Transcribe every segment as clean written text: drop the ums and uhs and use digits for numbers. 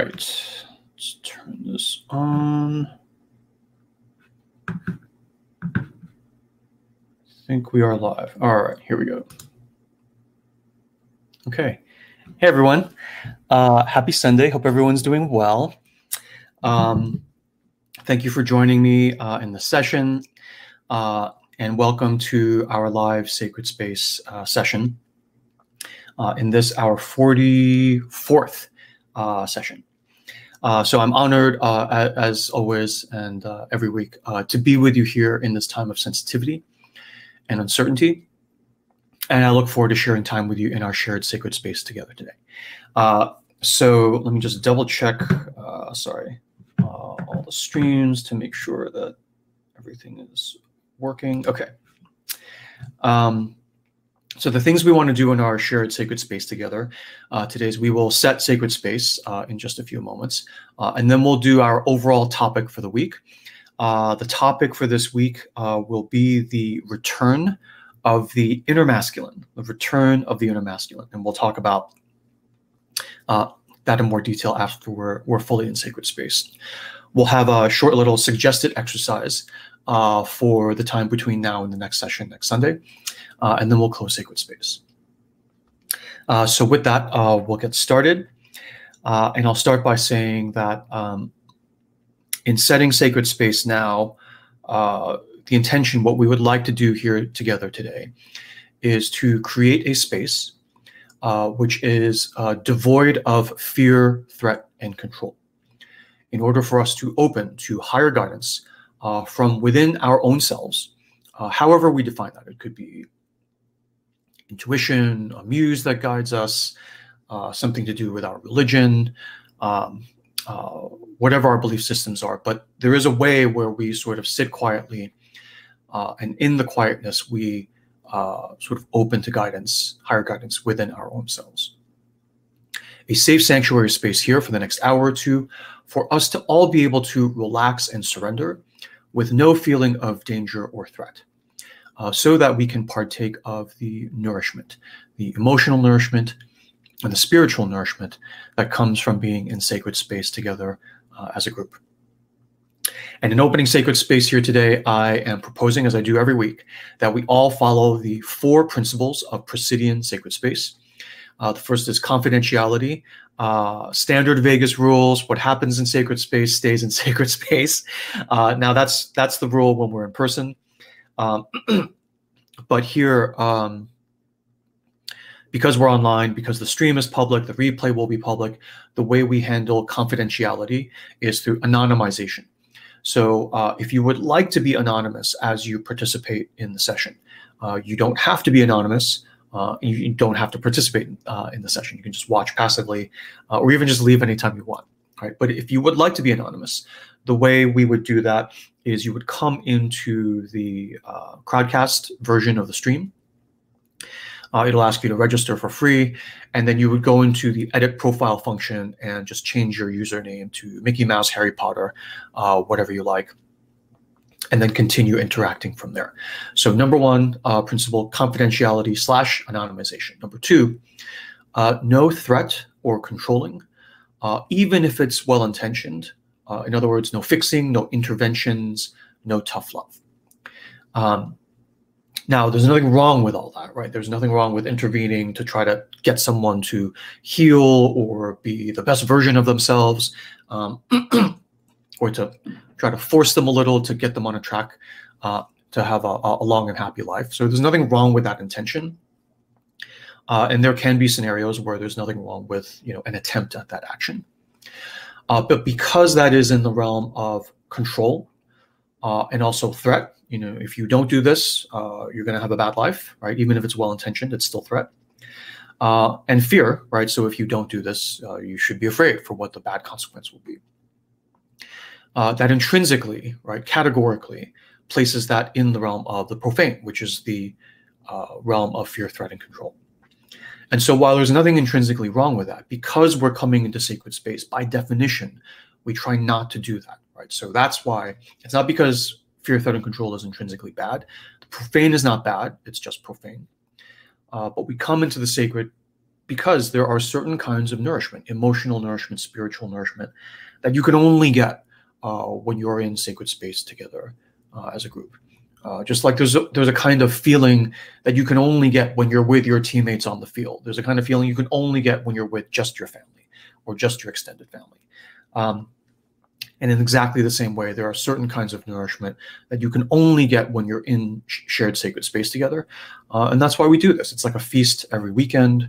right, let's turn this on. I think we are live. All right, here we go. Okay. Hey, everyone. Happy Sunday. Hope everyone's doing well. Thank you for joining me in the session, and welcome to our live Sacred Space session. In this, our 44th session. So I'm honored, as always and every week, to be with you here in this time of sensitivity and uncertainty. And I look forward to sharing time with you in our shared sacred space together today. So let me just double check, all the streams to make sure that everything is working. Okay. So the things we want to do in our shared sacred space together today is we will set sacred space in just a few moments, and then we'll do our overall topic for the week. The topic for this week will be the return of the inner masculine, the return of the inner masculine, and we'll talk about that in more detail after we're fully in sacred space. We'll have a short little suggested exercise for the time between now and the next session next Sunday. And then we'll close sacred space. So with that, we'll get started. And I'll start by saying that in setting sacred space now, the intention, what we would like to do here together today, is to create a space which is devoid of fear, threat, and control, in order for us to open to higher guidance from within our own selves, however we define that. It could be intuition, a muse that guides us, something to do with our religion, whatever our belief systems are. But there is a way where we sort of sit quietly, and in the quietness, we sort of open to guidance, higher guidance within our own selves. A safe sanctuary space here for the next hour or two for us to all be able to relax and surrender with no feeling of danger or threat. So that we can partake of the nourishment, the emotional nourishment, and the spiritual nourishment that comes from being in sacred space together as a group. And in opening sacred space here today, I am proposing, as I do every week, that we all follow the 4 principles of Presidian sacred space. The first is confidentiality, standard Vegas rules. What happens in sacred space stays in sacred space. Now that's the rule when we're in person. But here, because we're online, because the stream is public, the replay will be public, the way we handle confidentiality is through anonymization. So if you would like to be anonymous as you participate in the session, you don't have to be anonymous. You don't have to participate in the session. You can just watch passively, or even just leave anytime you want. Right? But if you would like to be anonymous, the way we would do that is you would come into the crowdcast version of the stream. It'll ask you to register for free, and then you would go into the edit profile function and just change your username to Mickey Mouse, Harry Potter, whatever you like, and then continue interacting from there. So number 1 principle, confidentiality / anonymization. Number 2, no threat or controlling, even if it's well-intentioned. In other words, no fixing, no interventions, no tough love. Now, there's nothing wrong with all that, right? There's nothing wrong with intervening to try to get someone to heal or be the best version of themselves, or to try to force them a little to get them on a track to have a long and happy life. So there's nothing wrong with that intention. And there can be scenarios where there's nothing wrong with, an attempt at that action. But because that is in the realm of control and also threat, if you don't do this, you're going to have a bad life, right? Even if it's well-intentioned, it's still threat. And fear, right? So if you don't do this, you should be afraid for what the bad consequence will be. That intrinsically, right, categorically, places that in the realm of the profane, which is the realm of fear, threat, and control. And so while there's nothing intrinsically wrong with that, because we're coming into sacred space, by definition, we try not to do that, right? So that's why it's not because fear, threat, and control is intrinsically bad. The profane is not bad, it's just profane. But we come into the sacred because there are certain kinds of nourishment, emotional nourishment, spiritual nourishment, that you can only get when you're in sacred space together as a group. Just like there's a kind of feeling that you can only get when you're with your teammates on the field. There's a kind of feeling you can only get when you're with just your family or just your extended family. And in exactly the same way, there are certain kinds of nourishment that you can only get when you're in shared sacred space together. And that's why we do this. It's like a feast every weekend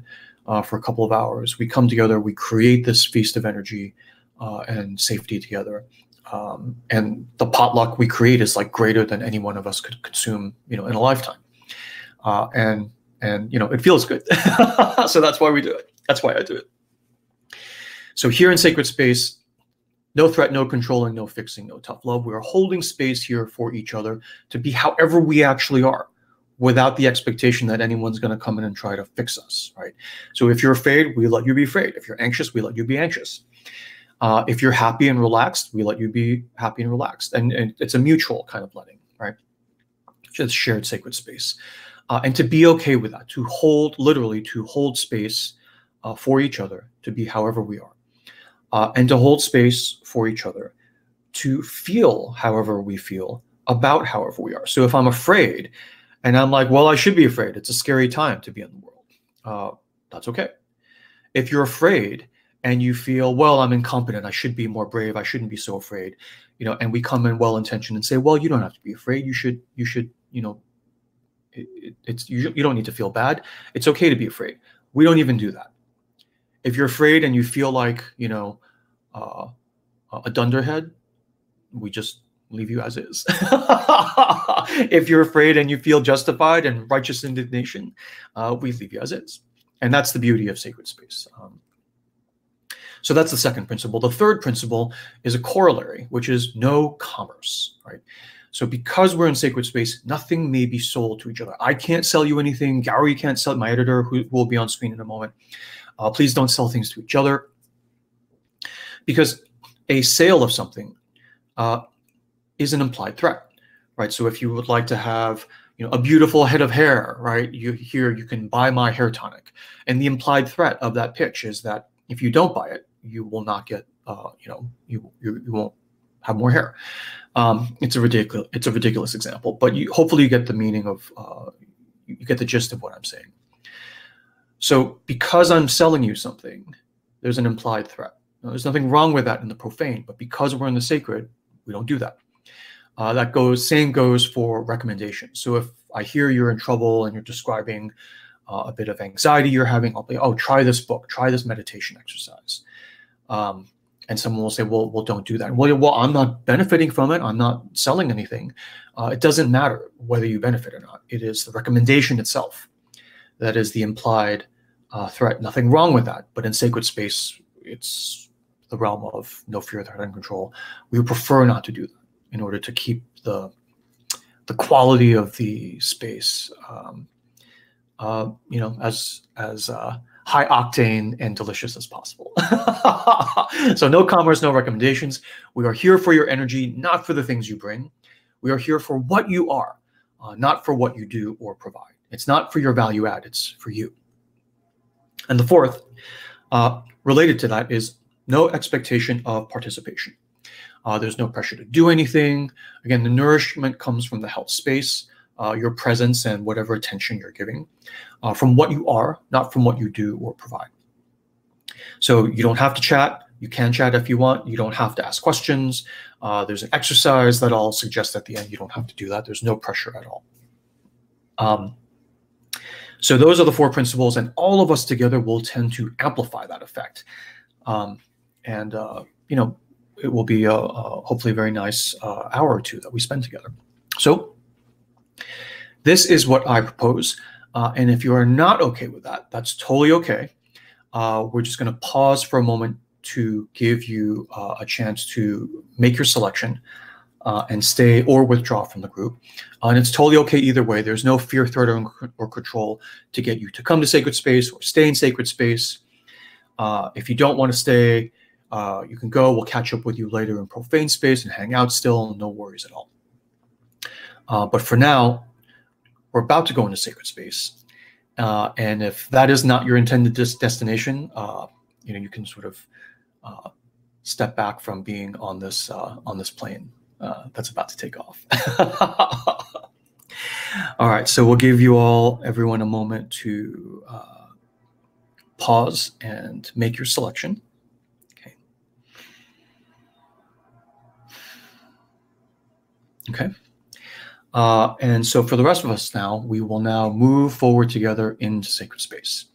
for a couple of hours. We come together, we create this feast of energy and safety together. And the potluck we create is like greater than any one of us could consume, in a lifetime. And it feels good. So that's why we do it. That's why I do it. So here in sacred space, no threat, no controlling, no fixing, no tough love. We are holding space here for each other to be however we actually are, without the expectation that anyone's going to come in and try to fix us, right? So if you're afraid, we let you be afraid. If you're anxious, we let you be anxious. If you're happy and relaxed, we let you be happy and relaxed. And it's a mutual kind of letting, right? Just shared sacred space. And to be okay with that, literally to hold space for each other, to be however we are. And to hold space for each other, to feel however we feel about however we are. So if I'm afraid and I'm like, well, I should be afraid. It's a scary time to be in the world. That's okay. If you're afraid and you feel, well, I'm incompetent, I should be more brave, I shouldn't be so afraid, and we come in well-intentioned and say, well, you don't have to be afraid. You don't need to feel bad. It's okay to be afraid. We don't even do that. If you're afraid and you feel like, a dunderhead, we just leave you as is. If you're afraid and you feel justified and righteous indignation, we leave you as is. And that's the beauty of sacred space. So that's the second principle. The third principle is a corollary, which is no commerce, right? So because we're in sacred space, nothing may be sold to each other. I can't sell you anything. Gary can't sell, my editor, who will be on screen in a moment. Please don't sell things to each other, because a sale of something is an implied threat, right? So if you would like to have, a beautiful head of hair, right? You can buy my hair tonic, and the implied threat of that pitch is that if you don't buy it, you will not get, you won't have more hair. It's a ridiculous example, but hopefully you get the meaning of, you get the gist of what I'm saying. So because I'm selling you something, there's an implied threat. Now, there's nothing wrong with that in the profane, but because we're in the sacred, we don't do that. Same goes for recommendations. So if I hear you're in trouble and you're describing a bit of anxiety you're having, I'll be, oh, try this book, try this meditation exercise. And someone will say, well, don't do that. Well, I'm not benefiting from it. I'm not selling anything. It doesn't matter whether you benefit or not. It is the recommendation itself that is the implied threat. Nothing wrong with that. But in sacred space, it's the realm of no fear, threat, and control. We would prefer not to do that in order to keep the quality of the space, as high octane and delicious as possible. So no commerce, no recommendations. We are here for your energy, not for the things you bring. We are here for what you are, not for what you do or provide. It's not for your value add, it's for you. And the fourth, related to that, is no expectation of participation. There's no pressure to do anything. Again, the nourishment comes from the health space, your presence and whatever attention you're giving, from what you are, not from what you do or provide. So you don't have to chat. You can chat if you want. You don't have to ask questions. There's an exercise that I'll suggest at the end. You don't have to do that. There's no pressure at all. So those are the four principles, and all of us together will tend to amplify that effect. It will be hopefully a very nice hour or two that we spend together. So this is what I propose. And if you are not okay with that, that's totally okay. We're just going to pause for a moment to give you a chance to make your selection and stay or withdraw from the group. And it's totally okay either way. There's no fear, threat, or control to get you to come to sacred space or stay in sacred space. If you don't want to stay, you can go. We'll catch up with you later in profane space and hang out still. No worries at all. But for now, we're about to go into sacred space. And if that is not your intended destination, you can sort of step back from being on this plane that's about to take off. All right, so we'll give everyone a moment to pause and make your selection. Okay. Okay. And so for the rest of us now, we will now move forward together into sacred space.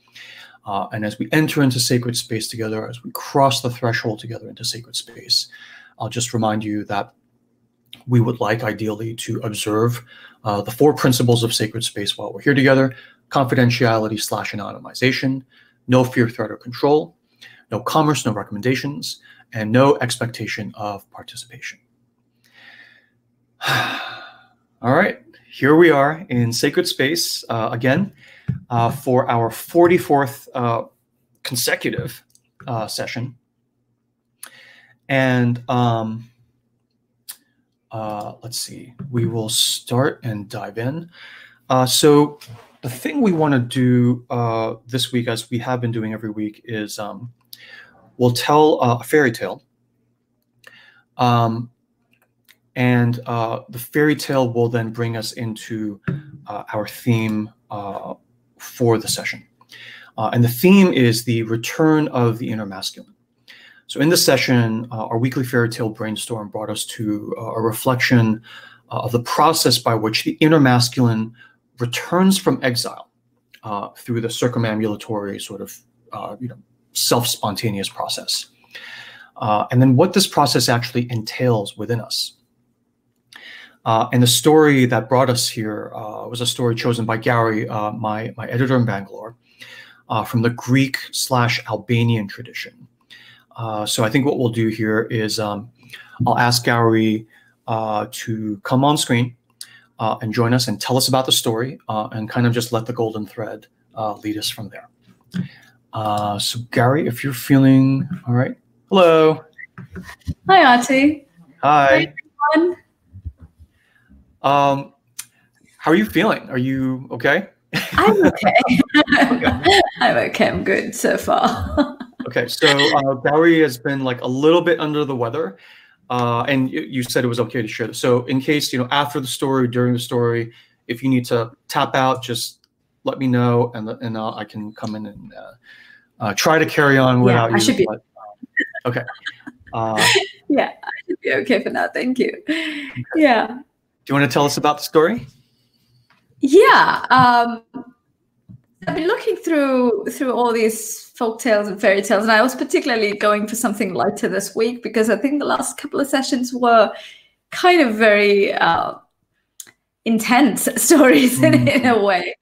And as we enter into sacred space together, as we cross the threshold together into sacred space, I'll just remind you that we would like ideally to observe the 4 principles of sacred space while we're here together: confidentiality/anonymization, no fear, threat, or control, no commerce, no recommendations, and no expectation of participation. All right, here we are in sacred space again for our 44th consecutive session. And let's see, we will start and dive in. So the thing we want to do this week, as we have been doing every week, is we'll tell a fairy tale. And the fairy tale will then bring us into our theme for the session. And the theme is the return of the inner masculine. So in this session, our weekly fairy tale brainstorm brought us to a reflection of the process by which the inner masculine returns from exile through the circumambulatory sort of self-spontaneous process. And then what this process actually entails within us. And the story that brought us here was a story chosen by Gary, my editor in Bangalore, from the Greek/Albanian tradition. So I think what we'll do here is I'll ask Gary to come on screen and join us and tell us about the story and kind of just let the golden thread lead us from there. So Gary, if you're feeling all right. Hello. Hi, Artie. Hi. Hi, everyone. How are you feeling? Are you okay? I'm okay. Okay. I'm okay. I'm good so far. Okay, so Gary has been like a little bit under the weather, and you said it was okay to share this. So in case, after the story, during the story, if you need to tap out, just let me know, and I can come in and try to carry on without I should be. But, okay. Yeah, I should be okay for now. Thank you. Okay. Yeah. Do you want to tell us about the story? Yeah. I've been looking through all these folk tales and fairy tales, and I was particularly going for something lighter this week because I think the last couple of sessions were kind of very intense stories in a way.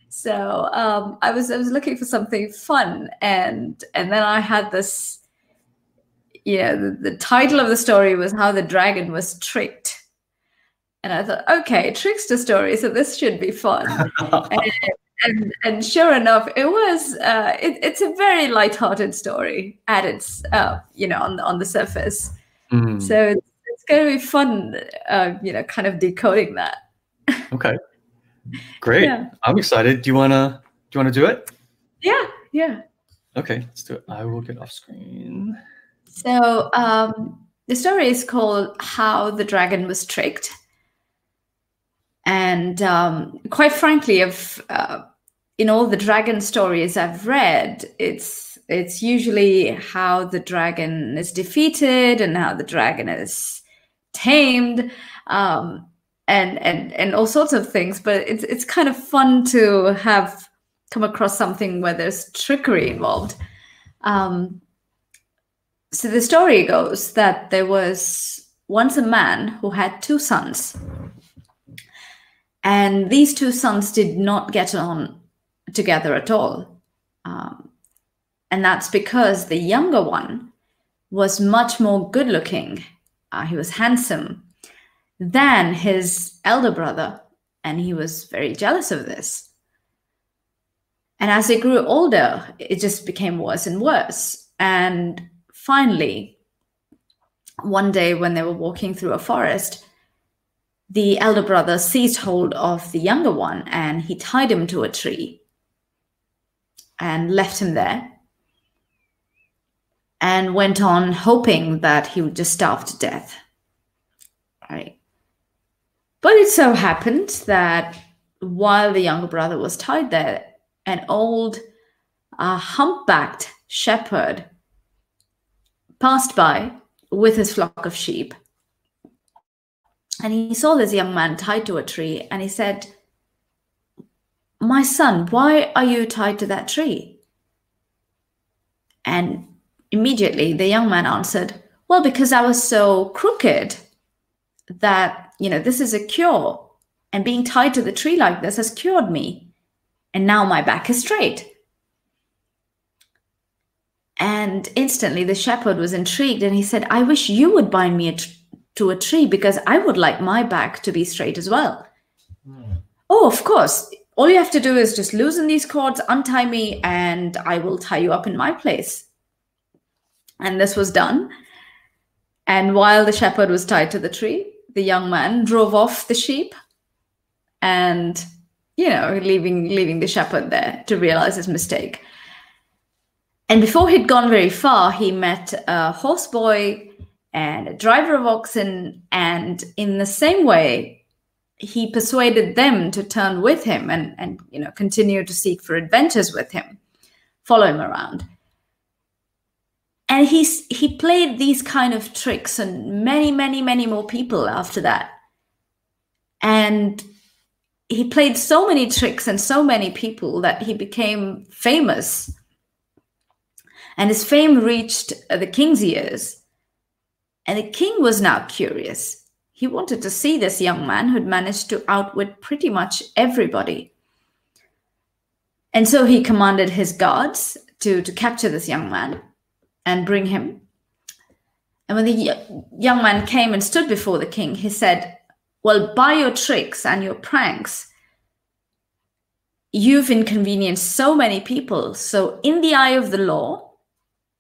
So I was looking for something fun, and then I had this. The title of the story was How the Dragon Was Tricked. And I thought, okay, trickster story, so this should be fun. and sure enough, it was. It's a very lighthearted story at its, on the surface. So it's going to be fun, kind of decoding that. Okay, great. Yeah. I'm excited. Do you wanna do it? Yeah. Okay, let's do it. I will get off screen. So the story is called How the Dragon Was Tricked. And quite frankly, in all the dragon stories I've read, it's usually how the dragon is defeated and how the dragon is tamed, and all sorts of things. But it's kind of fun to have come across something where there's trickery involved. So the story goes that there was once a man who had 2 sons. And these 2 sons did not get on together at all. And that's because the younger one was much more good looking. He was handsome than his elder brother. And he was very jealous of this. And as they grew older, it just became worse and worse. And finally, one day when they were walking through a forest, the elder brother seized hold of the younger one and he tied him to a tree. and left him there and went on hoping that he would just starve to death. Right. But it so happened that while the younger brother was tied there, an old humpbacked shepherd passed by with his flock of sheep. And he saw this young man tied to a tree, and he said, "My son, why are you tied to that tree?" And immediately the young man answered, "Well, because I was so crooked that, this is a cure. And being tied to the tree like this has cured me. And now my back is straight." And instantly the shepherd was intrigued, and he said, "I wish you would bind me to a tree, because I would like my back to be straight as well." "Oh, of course. All you have to do is just loosen these cords, untie me, and I will tie you up in my place." And this was done. And while the shepherd was tied to the tree, the young man drove off the sheep and, leaving the shepherd there to realize his mistake. And before he'd gone very far, he met a horseboy and a driver of oxen. And in the same way, he persuaded them to turn with him and continue to seek for adventures with him, follow him around. And he played these kind of tricks on many, many, many more people after that. And he played so many tricks and so many people that he became famous. And his fame reached the king's ears. And the king was now curious. He wanted to see this young man who'd managed to outwit pretty much everybody. And so he commanded his guards to capture this young man and bring him. And when the young man came and stood before the king, he said, "Well, by your tricks and your pranks, you've inconvenienced so many people. So in the eye of the law,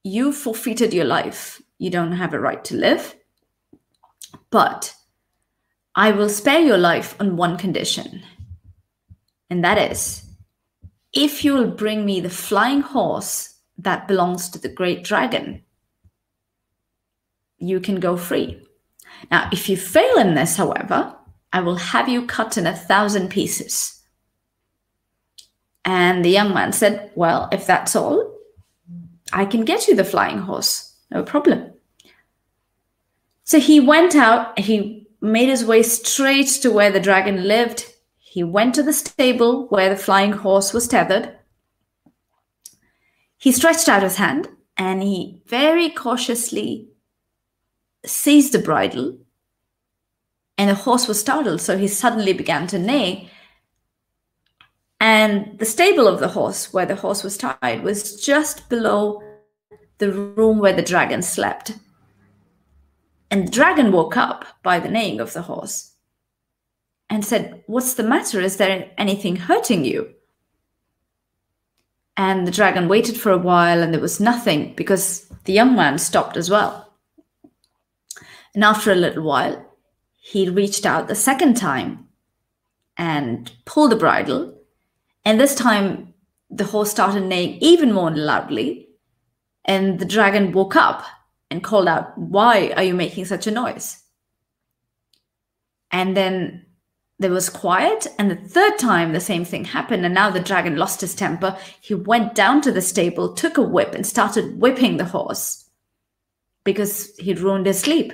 you forfeited your life. You don't have a right to live. But I will spare your life on one condition. And that is, if you will bring me the flying horse that belongs to the great dragon, you can go free. Now, if you fail in this, however, I will have you cut in 1,000 pieces." And the young man said, "Well, if that's all, I can get you the flying horse, no problem." So he went out, he made his way straight to where the dragon lived. He went to the stable where the flying horse was tethered. He stretched out his hand and he very cautiously seized the bridle, and the horse was startled, so he suddenly began to neigh. And the stable of the horse, where the horse was tied, was just below the room where the dragon slept. And the dragon woke up by the neighing of the horse and said, "What's the matter? Is there anything hurting you?" And the dragon waited for a while, and there was nothing, because the young man stopped as well. And after a little while, he reached out the second time and pulled the bridle. And this time, the horse started neighing even more loudly. And the dragon woke up and called out, "Why are you making such a noise?" And then there was quiet. And the third time, the same thing happened. And now the dragon lost his temper. He went down to the stable, took a whip, and started whipping the horse because he'd ruined his sleep.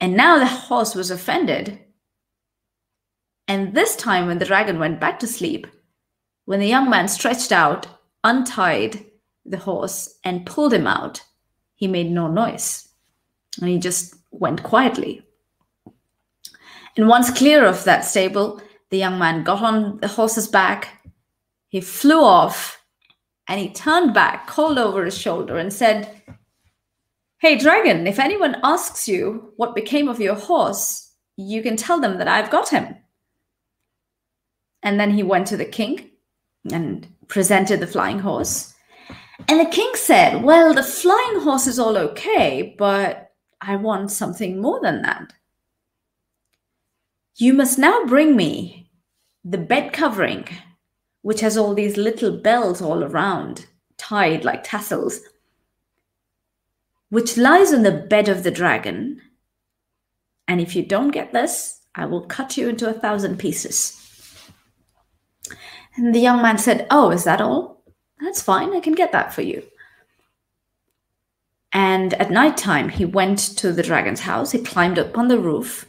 And now the horse was offended. And this time, when the dragon went back to sleep, when the young man stretched out, untied the horse, and pulled him out, he made no noise. And he just went quietly. And once clear of that stable, the young man got on the horse's back. He flew off, and he turned back, called over his shoulder, and said, "Hey, dragon, if anyone asks you what became of your horse, you can tell them that I've got him." And then he went to the king and presented the flying horse. And the king said, "Well, the flying horse is all okay, but I want something more than that. You must now bring me the bed covering which has all these little bells all around, tied like tassels, which lies on the bed of the dragon. And if you don't get this, I will cut you into 1,000 pieces. And the young man said, oh, is that all? That's fine, I can get that for you. And at nighttime, he went to the dragon's house. He climbed up on the roof.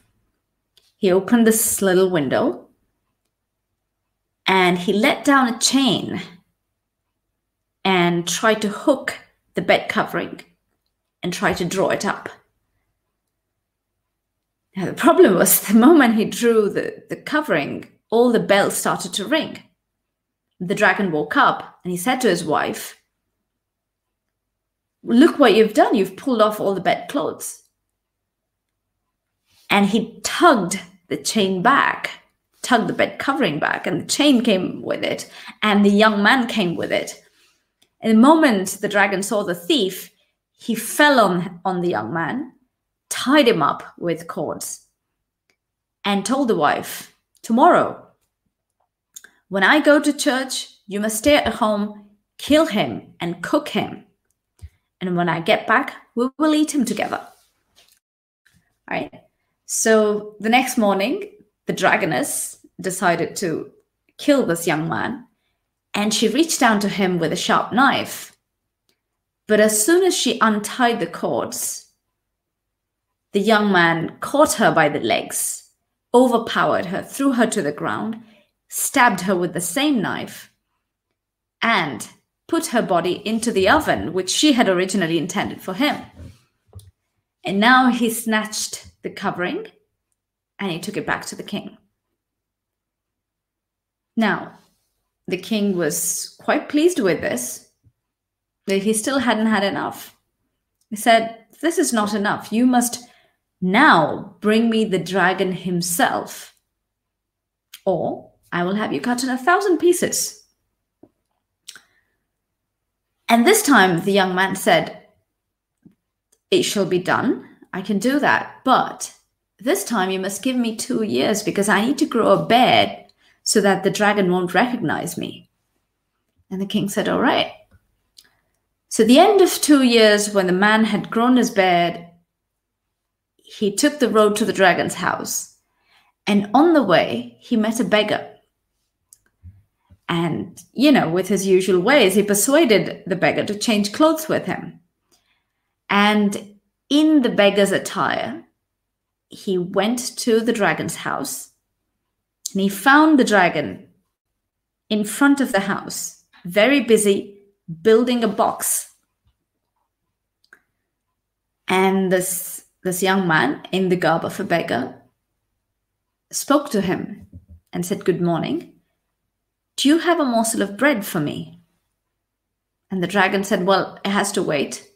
He opened this little window. And he let down a chain and tried to hook the bed covering and try to draw it up. Now, the problem was the moment he drew the covering, all the bells started to ring. The dragon woke up and he said to his wife, look what you've done. You've pulled off all the bedclothes. And he tugged the chain back, tugged the bed covering back, and the chain came with it, and the young man came with it. And the moment the dragon saw the thief, he fell on the young man, tied him up with cords, and told the wife, tomorrow, when I go to church, you must stay at home, kill him, and cook him. And when I get back, we will eat him together. All right. So the next morning, the dragoness decided to kill this young man, and she reached down to him with a sharp knife. But as soon as she untied the cords, the young man caught her by the legs, overpowered her, threw her to the ground, stabbed her with the same knife, and put her body into the oven, which she had originally intended for him. And now he snatched the covering and he took it back to the king. Now, the king was quite pleased with this, but he still hadn't had enough. He said, this is not enough. You must now bring me the dragon himself, or I will have you cut in 1,000 pieces. And this time the young man said, it shall be done. I can do that. But this time you must give me 2 years because I need to grow a beard so that the dragon won't recognize me. And the king said, all right. So the end of 2 years, when the man had grown his beard, he took the road to the dragon's house. And on the way, he met a beggar. And, you know, with his usual ways, he persuaded the beggar to change clothes with him. And in the beggar's attire, he went to the dragon's house and he found the dragon in front of the house, very busy building a box. And this young man in the garb of a beggar spoke to him and said, good morning. Do you have a morsel of bread for me? And the dragon said, well, it has to wait.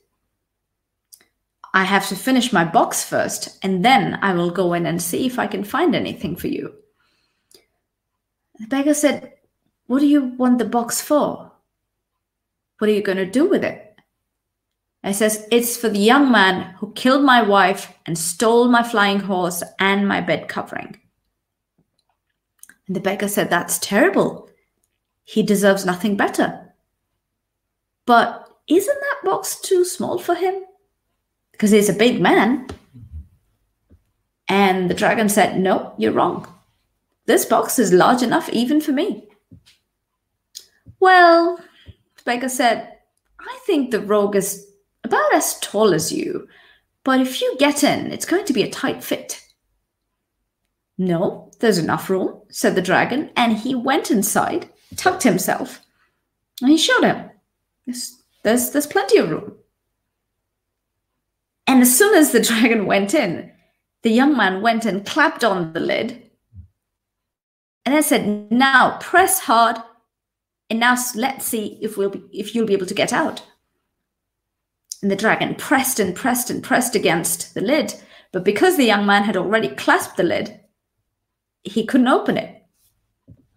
I have to finish my box first, and then I will go in and see if I can find anything for you. The beggar said, what do you want the box for? What are you going to do with it? I says, it's for the young man who killed my wife and stole my flying horse and my bed covering. And the beggar said, that's terrible. He deserves nothing better. But isn't that box too small for him? Because he's a big man. And the dragon said, no, you're wrong. This box is large enough even for me. Well, the beggar said, I think the rogue is about as tall as you, but if you get in, it's going to be a tight fit. No, there's enough room, said the dragon, and he went inside, tucked himself, and he showed him, there's plenty of room. And as soon as the dragon went in, the young man went and clapped on the lid. And then said, now press hard. And now let's see if you'll be able to get out. And the dragon pressed and pressed and pressed against the lid. But because the young man had already clasped the lid, he couldn't open it.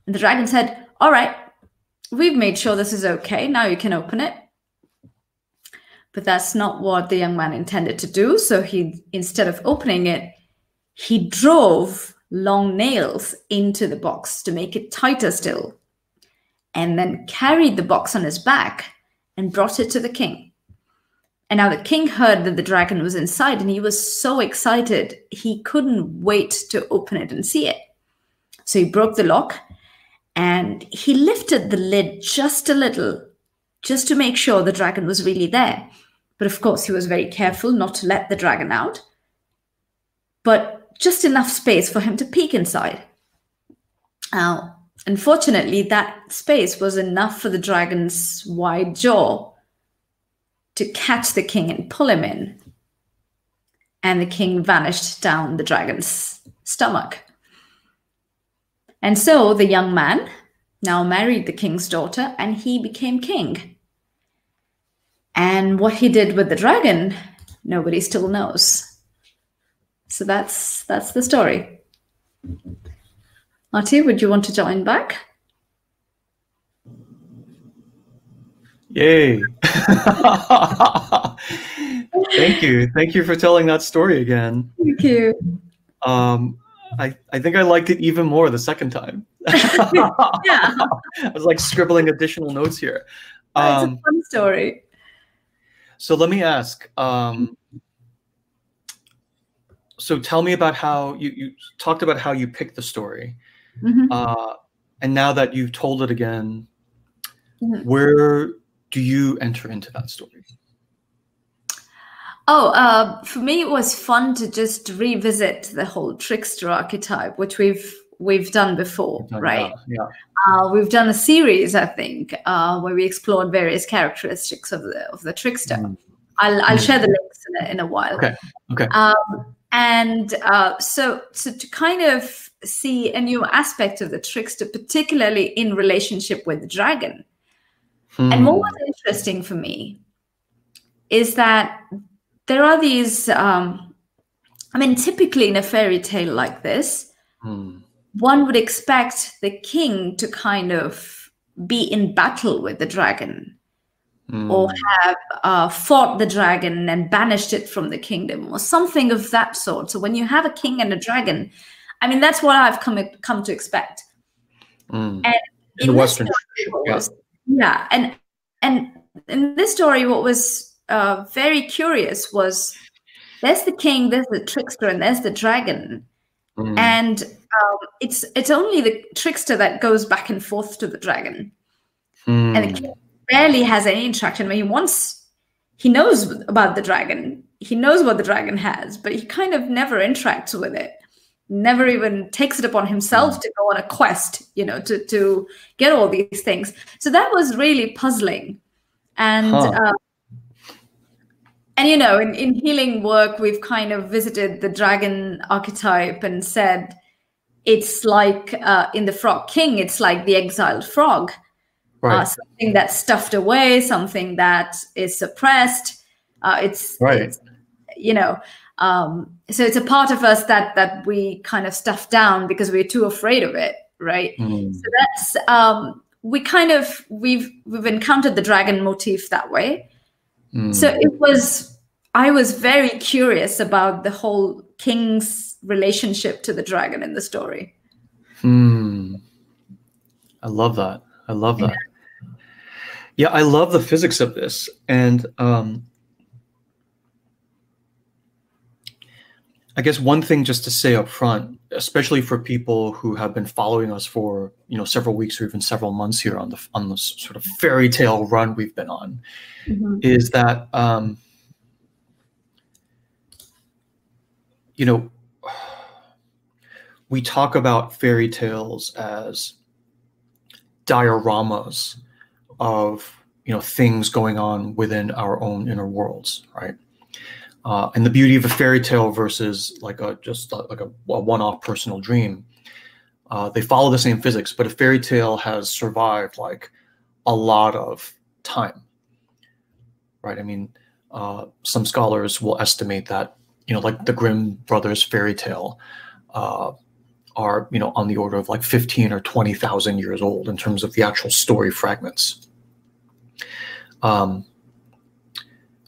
And the dragon said, all right, we've made sure this is okay. Now you can open it. But that's not what the young man intended to do. So instead of opening it, he drove long nails into the box to make it tighter still. and then carried the box on his back and brought it to the king. And now the king heard that the dragon was inside, and he was so excited, he couldn't wait to open it and see it. So he broke the lock and he lifted the lid just a little, just to make sure the dragon was really there. But of course, he was very careful not to let the dragon out, but just enough space for him to peek inside. Now, unfortunately, that space was enough for the dragon's wide jaw to catch the king and pull him in. And the king vanished down the dragon's stomach. And so the young man now married the king's daughter, and he became king. And what he did with the dragon, nobody still knows. So that's the story. Artie, would you want to join back? Yay. Thank you. Thank you for telling that story again. Thank you. I think I liked it even more the second time. Yeah. I was like scribbling additional notes here. It's a fun story. So let me ask, so tell me about how you talked about how you picked the story. Mm-hmm. And now that you've told it again, mm-hmm. where do you enter into that story? Oh, for me, it was fun to just revisit the whole trickster archetype, which we've done before, right? Yeah. We've done a series, I think, where we explored various characteristics of the trickster. Mm. I'll share the links in a while. Okay. Okay. So to kind of see a new aspect of the trickster, particularly in relationship with the dragon. Hmm. And what was interesting for me is that there are these, typically in a fairy tale like this, one would expect the king to kind of be in battle with the dragon or have fought the dragon and banished it from the kingdom or something of that sort. So when you have a king and a dragon, that's what I've come to expect. And in the Western tradition, and in this story, what was very curious was there's the king, there's the trickster, and there's the dragon. And it's only the trickster that goes back and forth to the dragon. And the king barely has any interaction. He knows about the dragon. He knows what the dragon has, but he kind of never interacts with it. Never even takes it upon himself to go on a quest, to get all these things. So that was really puzzling. And in healing work, we've kind of visited the dragon archetype and said it's like in the Frog King, it's like the exiled frog, right. Something that's stuffed away, something that is suppressed. It's so it's a part of us that we kind of stuff down because we're too afraid of it, right? So that's we've encountered the dragon motif that way. So I was very curious about the whole king's relationship to the dragon in the story. I love that. Yeah, I love the physics of this. And I guess one thing just to say up front, especially for people who have been following us for several weeks or even several months here on the sort of fairy tale run we've been on, is that we talk about fairy tales as dioramas of things going on within our own inner worlds, right? And the beauty of a fairy tale versus like a one-off personal dream, they follow the same physics, but a fairy tale has survived like a lot of time, right? Some scholars will estimate that like the Grimm brothers fairy tale are on the order of like 15 or 20,000 years old in terms of the actual story fragments.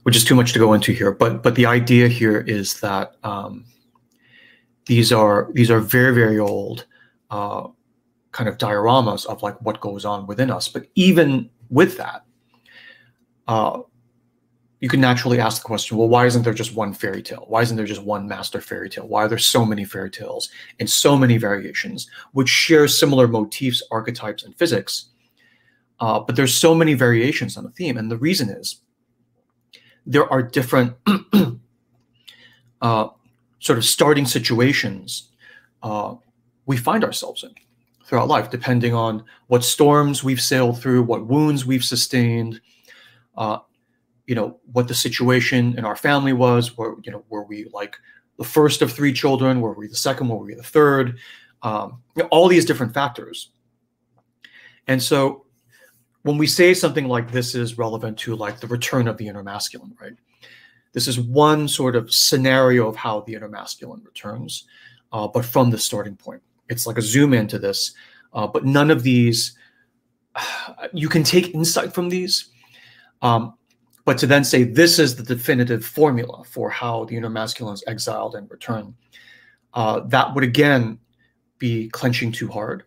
Which is too much to go into here, but the idea here is that these are very, very old, kind of dioramas of like what goes on within us. But even with that, you can naturally ask the question, well, why isn't there just one fairy tale? Why isn't there just one master fairy tale? Why are there so many fairy tales and so many variations which share similar motifs, archetypes, and physics? But there's so many variations on the theme. And the reason is there are different sort of starting situations we find ourselves in throughout life, depending on what storms we've sailed through, what wounds we've sustained, you know, what the situation in our family was, where, you know, were we like the first of 3 children? Were we the second? Were we the third? You know, all these different factors. And so when we say something like this is relevant to like the return of the inner masculine, right? This is one sort of scenario of how the inner masculine returns, but from the starting point. It's like a zoom into this, but none of these, you can take insight from these, but to then say this is the definitive formula for how the inner masculine is exiled and returned, that would again be clenching too hard.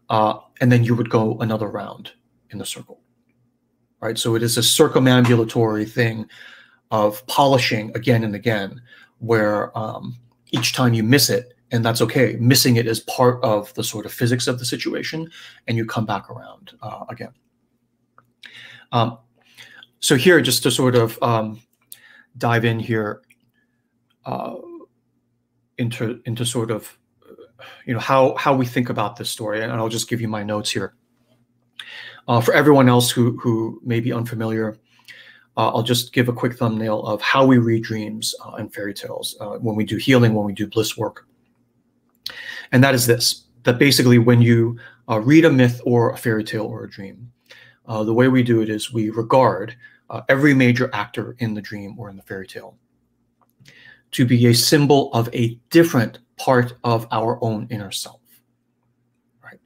And then you would go another round in the circle, right? So it is a circumambulatory thing of polishing again and again, where each time you miss it, and that's okay. Missing it is part of the sort of physics of the situation, and you come back around again. So here, just to sort of dive in here into sort of, you know, how we think about this story, and I'll just give you my notes here. For everyone else who may be unfamiliar, I'll just give a quick thumbnail of how we read dreams and fairy tales when we do healing, when we do bliss work. And that is this, that basically when you read a myth or a fairy tale or a dream, the way we do it is we regard every major actor in the dream or in the fairy tale to be a symbol of a different part of our own inner self, right?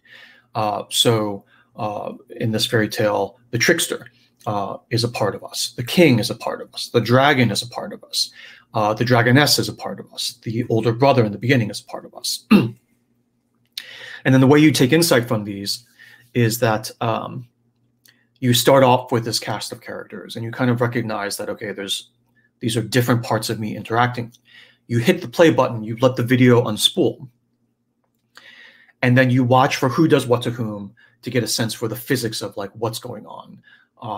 So in this fairy tale, the trickster is a part of us. The king is a part of us. The dragon is a part of us. The dragoness is a part of us. The older brother in the beginning is a part of us. And then the way you take insight from these is that you start off with this cast of characters and you kind of recognize that, okay, these are different parts of me interacting. You hit the play button, you let the video unspool, and then you watch for who does what to whom to get a sense for the physics of like what's going on.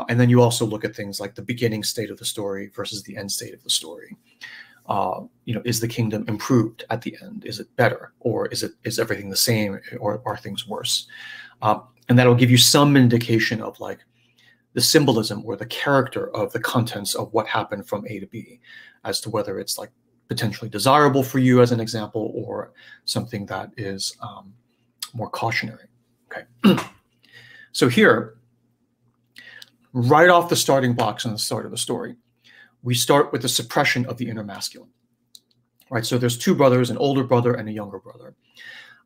And then you also look at things like the beginning state of the story versus the end state of the story. You know, is the kingdom improved at the end? Is it better, or is everything the same, or are things worse? And that'll give you some indication of like the symbolism or the character of the contents of what happened from A to B, as to whether it's like potentially desirable for you as an example, or something that is more cautionary. Okay. So here, right off the starting blocks on the start of the story, we start with the suppression of the inner masculine, right? So there's 2 brothers, an older brother and a younger brother.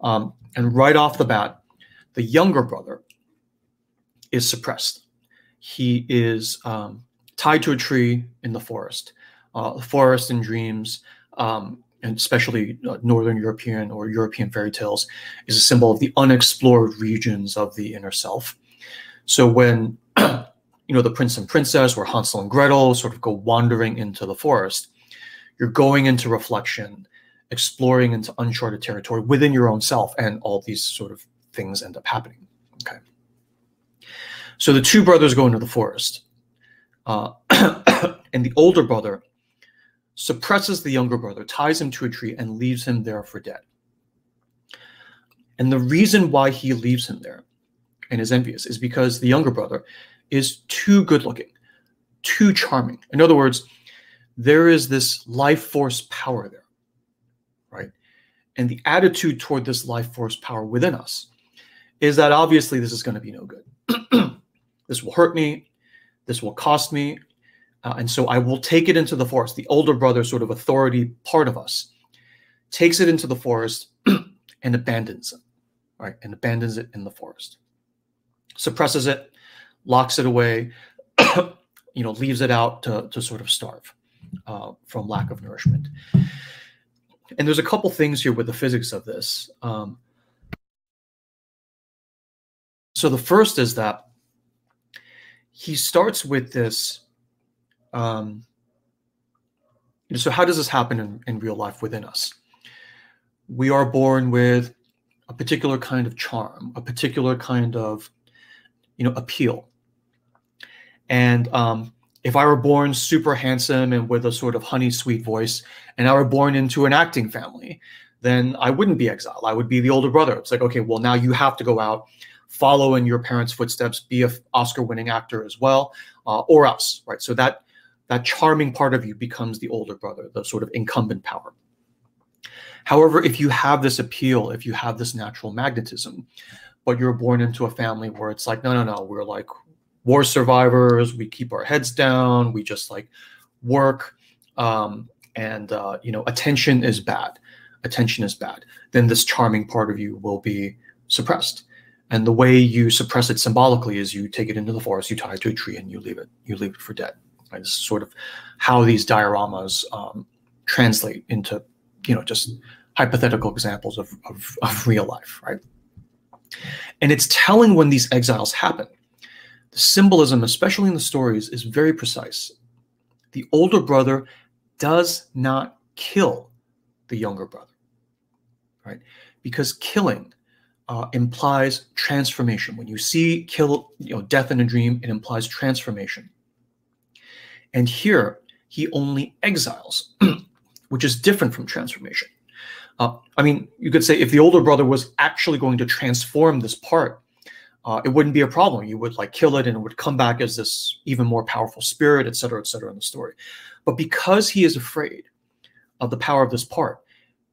And right off the bat, the younger brother is suppressed. He is tied to a tree in the forest. The forest in dreams, and especially Northern European or European fairy tales, is a symbol of the unexplored regions of the inner self. So when you know, the prince and princess or Hansel and Gretel sort of go wandering into the forest, you're going into reflection, exploring into uncharted territory within your own self, and all these sort of things end up happening. Okay. So the 2 brothers go into the forest, and the older brother suppresses the younger brother, ties him to a tree, and leaves him there for dead. And the reason why he leaves him there and is envious is because the younger brother is too good looking, too charming. In other words, there is this life force power there, right? And the attitude toward this life force power within us is that obviously this is going to be no good. This will hurt me. This will cost me. And so I will take it into the forest. The older brother, sort of authority part of us, takes it into the forest and abandons it, right? And abandons it in the forest. Suppresses it, locks it away, you know, leaves it out to sort of starve from lack of nourishment. And there's a couple things here with the physics of this. So the first is that he starts with this. So how does this happen in real life within us? We are born with a particular kind of charm, a particular kind of, appeal. And if I were born super handsome and with a sort of honey sweet voice, and I were born into an acting family, then I wouldn't be exiled. I would be the older brother. It's like, okay, well, now you have to go out, follow in your parents' footsteps, be an Oscar-winning actor as well, or else, right? So that charming part of you becomes the older brother, the sort of incumbent power. However, if you have this appeal, if you have this natural magnetism, but you're born into a family where it's like, no, we're like war survivors, we keep our heads down, we just like work, attention is bad. Attention is bad. Then this charming part of you will be suppressed. And the way you suppress it symbolically is you take it into the forest, you tie it to a tree, and you leave it for dead. Right? This is sort of how these dioramas translate into, just hypothetical examples of real life, right? And it's telling when these exiles happen. The symbolism, especially in the stories, is very precise. The older brother does not kill the younger brother, right? Because killing implies transformation. When you see death in a dream, it implies transformation. And here, he only exiles, which is different from transformation. You could say if the older brother was actually going to transform this part, it wouldn't be a problem. You would like kill it and it would come back as this even more powerful spirit, et cetera, in the story. But because he is afraid of the power of this part,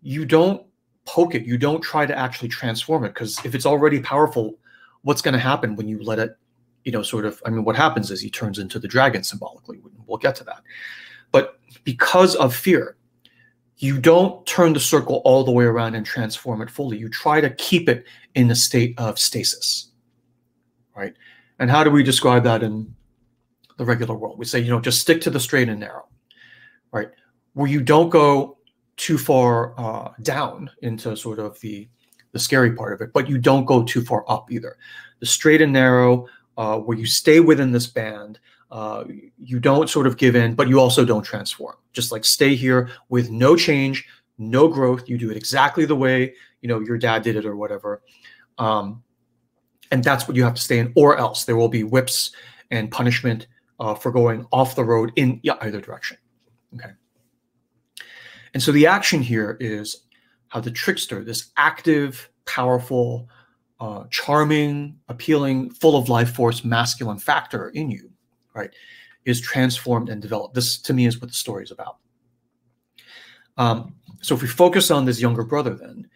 you don't poke it. You don't try to actually transform it, because if it's already powerful, what's going to happen when you let it, what happens is he turns into the dragon symbolically. We'll get to that. But because of fear, you don't turn the circle all the way around and transform it fully. You try to keep it in a state of stasis, right? And how do we describe that in the regular world? We say, just stick to the straight and narrow, right? Where you don't go too far down into sort of the scary part of it, but you don't go too far up either. The straight and narrow, where you stay within this band, you don't sort of give in, but you also don't transform. Just like stay here with no change, no growth. You do it exactly the way, your dad did it or whatever. And that's what you have to stay in, or else there will be whips and punishment for going off the road in either direction. Okay. And so the action here is how the trickster, this active, powerful, charming, appealing, full of life force, masculine factor in you, right, is transformed and developed. This, to me, is what the story is about. So if we focus on this younger brother, then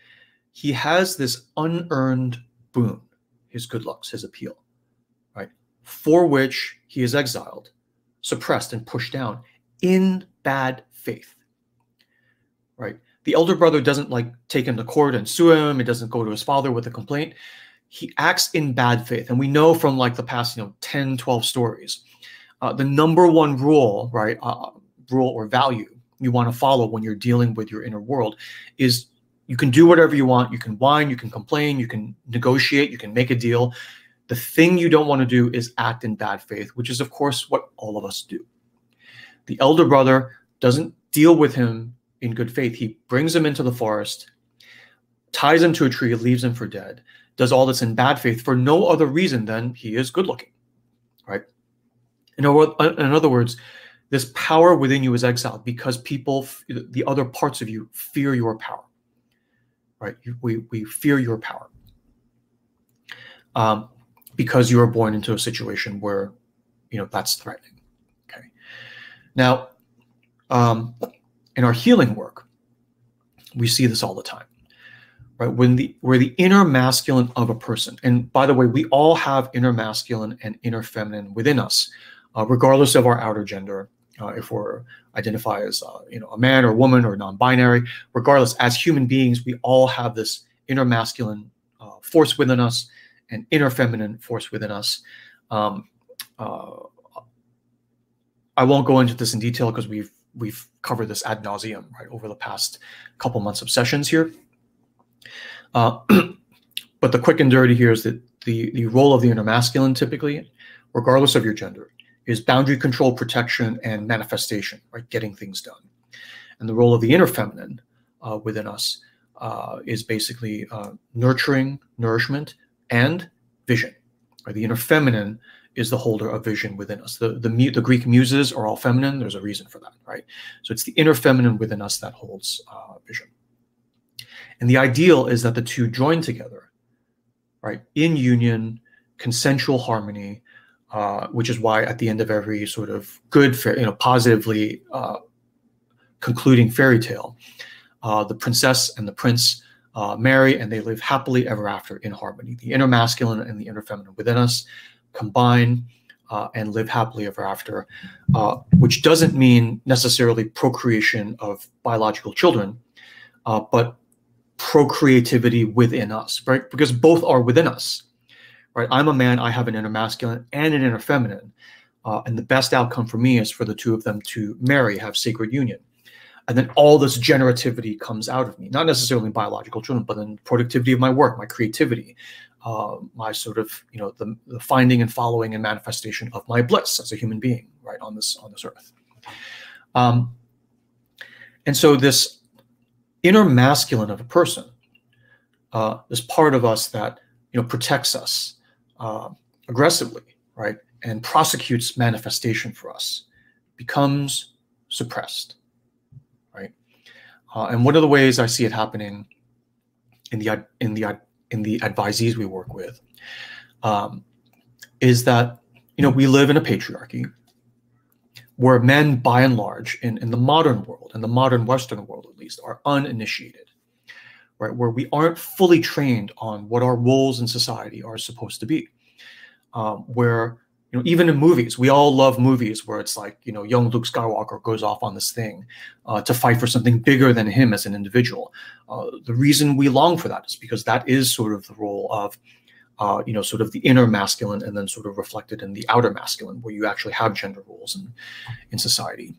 he has this unearned boon, his good looks, his appeal, right, for which he is exiled, suppressed, and pushed down in bad faith, right? The elder brother doesn't like take him to court and sue him. It doesn't go to his father with a complaint. He acts in bad faith. And we know from like the past, 10, 12 stories, the number one rule, right, rule or value you want to follow when you're dealing with your inner world is you can do whatever you want. You can whine, you can complain, you can negotiate, you can make a deal. The thing you don't want to do is act in bad faith, which is, of course, what all of us do. The elder brother doesn't deal with him in good faith. He brings him into the forest, ties him to a tree, leaves him for dead, does all this in bad faith for no other reason than he is good looking, right? In other words, this power within you is exiled because people, the other parts of you, fear your power, right? We fear your power because you are born into a situation where, that's threatening, okay? Now, in our healing work, we see this all the time, right? Where the inner masculine of a person, and by the way, we all have inner masculine and inner feminine within us, regardless of our outer gender, if we're identify as a man or woman or non-binary, regardless, as human beings, we all have this inner masculine force within us and inner feminine force within us. I won't go into this in detail because we've covered this ad nauseum, right, over the past couple months of sessions here. But the quick and dirty here is that the role of the inner masculine, typically, regardless of your gender, is boundary control, protection, and manifestation, right? Getting things done. And the role of the inner feminine within us is basically nurturing, nourishment, and vision. Right? The inner feminine is the holder of vision within us. The Greek muses are all feminine. There's a reason for that, right? So it's the inner feminine within us that holds vision. And the ideal is that the two join together, right, in union, consensual harmony, which is why at the end of every sort of good, positively concluding fairy tale, the princess and the prince marry, and they live happily ever after in harmony. The inner masculine and the inner feminine within us combine and live happily ever after, which doesn't mean necessarily procreation of biological children, but procreativity within us, right? Because both are within us, right? I'm a man, I have an inner masculine and an inner feminine, and the best outcome for me is for the two of them to marry, have sacred union. And then all this generativity comes out of me, not necessarily biological children, but then productivity of my work, my creativity, my sort of, the finding and following and manifestation of my bliss as a human being, right, on this earth. And so this inner masculine of a person, this part of us that, protects us aggressively, right, and prosecutes manifestation for us, becomes suppressed. And one of the ways I see it happening in the advisees we work with is that we live in a patriarchy where men, by and large, in the modern world, in the modern Western world at least, are uninitiated, right? Where we aren't fully trained on what our roles in society are supposed to be. Where even in movies, we all love movies where it's like, young Luke Skywalker goes off on this thing to fight for something bigger than him as an individual. The reason we long for that is because that is sort of the role of, sort of the inner masculine and then sort of reflected in the outer masculine, where you actually have gender roles in society.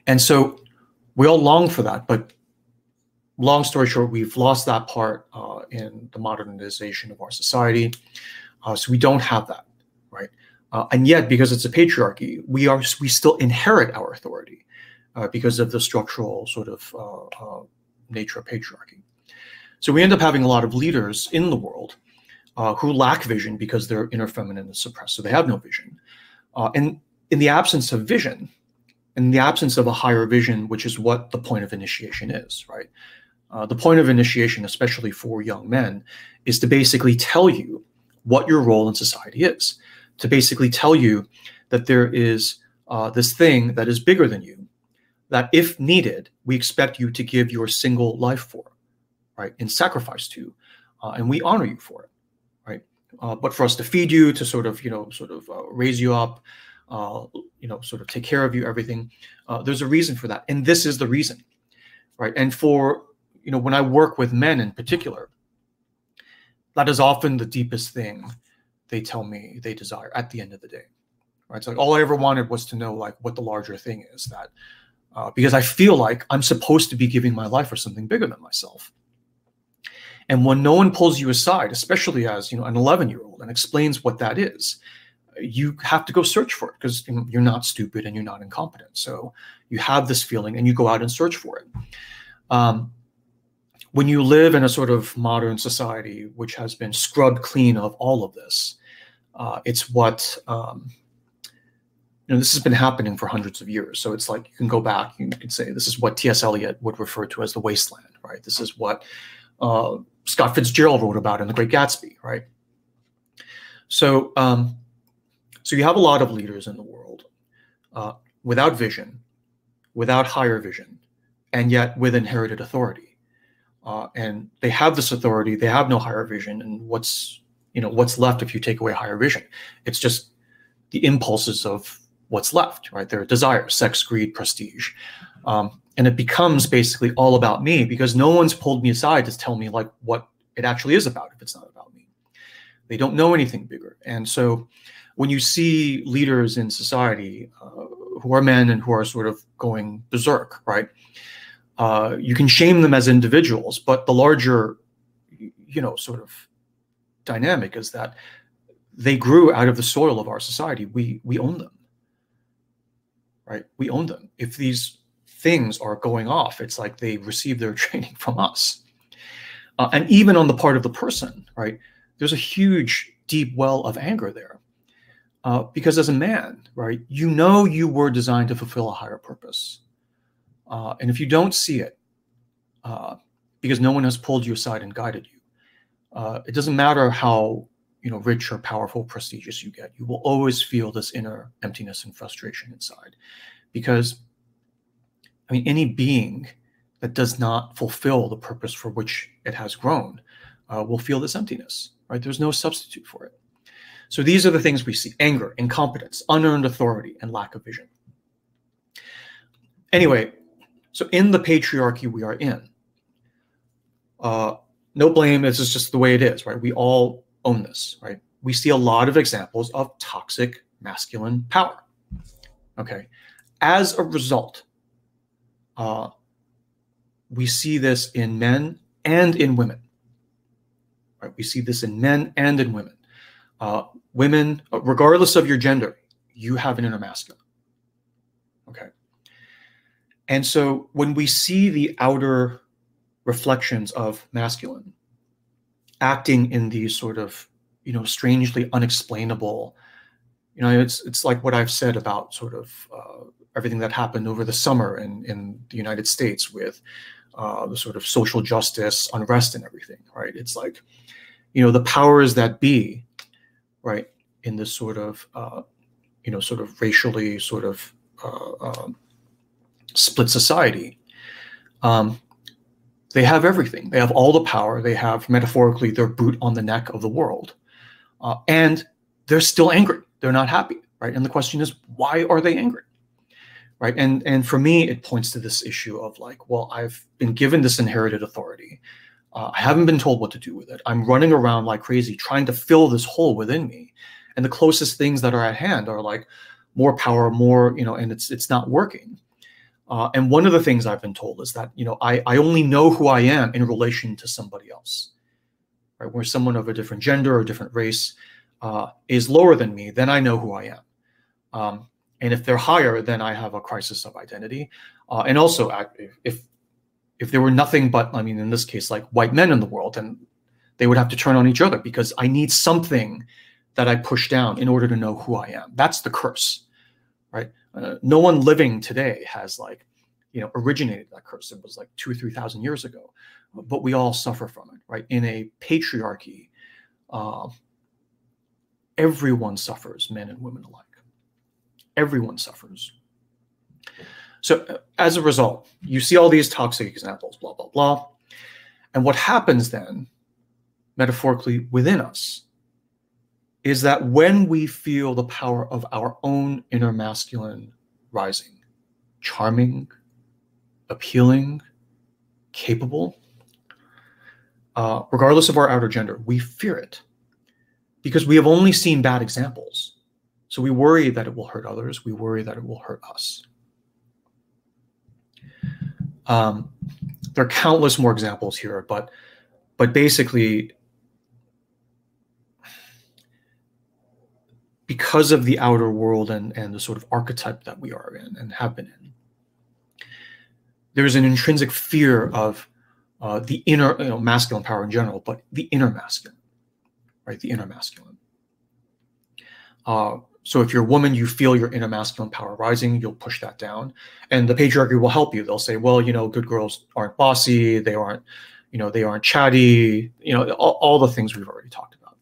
And so we all long for that, but long story short, we've lost that part in the modernization of our society. So we don't have that. Right, and yet, because it's a patriarchy, we still inherit our authority because of the structural sort of nature of patriarchy. So we end up having a lot of leaders in the world who lack vision because their inner feminine is suppressed, so they have no vision. And in the absence of vision, in the absence of a higher vision, which is what the point of initiation is, right? The point of initiation, especially for young men, is to basically tell you what your role in society is. To basically tell you that there is this thing that is bigger than you, that if needed, we expect you to give your single life for, right, in sacrifice to, and we honor you for it, right? But for us to feed you, to sort of, raise you up, sort of take care of you, everything, there's a reason for that. And this is the reason, right? And for, when I work with men in particular, that is often the deepest thing they tell me they desire at the end of the day, right? It's like all I ever wanted was to know like what the larger thing is, that because I feel like I'm supposed to be giving my life for something bigger than myself. And when no one pulls you aside, especially as an 11-year-old, and explains what that is, you have to go search for it because you're not stupid and you're not incompetent. So you have this feeling and you go out and search for it. When you live in a sort of modern society which has been scrubbed clean of all of this, it's what, this has been happening for hundreds of years. So it's like you can go back, you can say this is what T.S. Eliot would refer to as the wasteland, right? This is what Scott Fitzgerald wrote about in The Great Gatsby, right? So, so you have a lot of leaders in the world without vision, without higher vision, and yet with inherited authority. And they have this authority, they have no higher vision, and what's left if you take away higher vision? It's just the impulses of what's left, right? Their desires, sex, greed, prestige. And it becomes basically all about me because no one's pulled me aside to tell me like what it actually is about if it's not about me. They don't know anything bigger. And so when you see leaders in society who are men and who are sort of going berserk, right? You can shame them as individuals, but the larger, sort of dynamic is that they grew out of the soil of our society. We own them, right? We own them. If these things are going off, it's like they receive their training from us. And even on the part of the person, right, there's a huge, deep well of anger there. Because as a man, right, you know you were designed to fulfill a higher purpose. And if you don't see it, because no one has pulled you aside and guided you, it doesn't matter how rich or powerful, prestigious you get, you will always feel this inner emptiness and frustration inside. Because, I mean, any being that does not fulfill the purpose for which it has grown will feel this emptiness, right? There's no substitute for it. So these are the things we see: anger, incompetence, unearned authority, and lack of vision. Anyway, so in the patriarchy we are in, no blame, this is just the way it is, right? We all own this, right? We see a lot of examples of toxic masculine power, okay? As a result, we see this in men and in women, right? We see this in men and in women. Women, regardless of your gender, you have an inner masculine, okay? And so when we see the outer reflections of masculine acting in these sort of, strangely unexplainable, it's like what I've said about sort of everything that happened over the summer in the United States with the sort of social justice, unrest and everything, right? It's like, the powers that be, right, in this sort of, sort of racially sort of split society, they have everything. They have all the power. They have, metaphorically, their boot on the neck of the world. And they're still angry. They're not happy, right? And the question is, why are they angry, right? And for me, it points to this issue of like, well, I've been given this inherited authority. I haven't been told what to do with it. I'm running around like crazy trying to fill this hole within me. And the closest things that are at hand are like more power, more, and it's not working. And one of the things I've been told is that, I only know who I am in relation to somebody else, right? Where someone of a different gender or different race is lower than me, then I know who I am. And if they're higher, then I have a crisis of identity. And also, if there were nothing but, I mean, in this case, like white men in the world, then they would have to turn on each other because I need something that I push down in order to know who I am. That's the curse, right? No one living today has like, originated that curse. It was like 2,000 or 3,000 years ago, but we all suffer from it, right? In a patriarchy, everyone suffers, men and women alike. Everyone suffers. So as a result, you see all these toxic examples, blah, blah, blah. And what happens then, metaphorically within us, is that when we feel the power of our own inner masculine rising, charming, appealing, capable, regardless of our outer gender, we fear it because we have only seen bad examples. So we worry that it will hurt others. We worry that it will hurt us. There are countless more examples here, but basically, because of the outer world and the sort of archetype that we are in and have been in, there's an intrinsic fear of the inner, masculine power in general, but the inner masculine, right? The inner masculine. So if you're a woman, you feel your inner masculine power rising, you'll push that down. And the patriarchy will help you. They'll say, well, good girls aren't bossy, they aren't, they aren't chatty, all the things we've already talked about.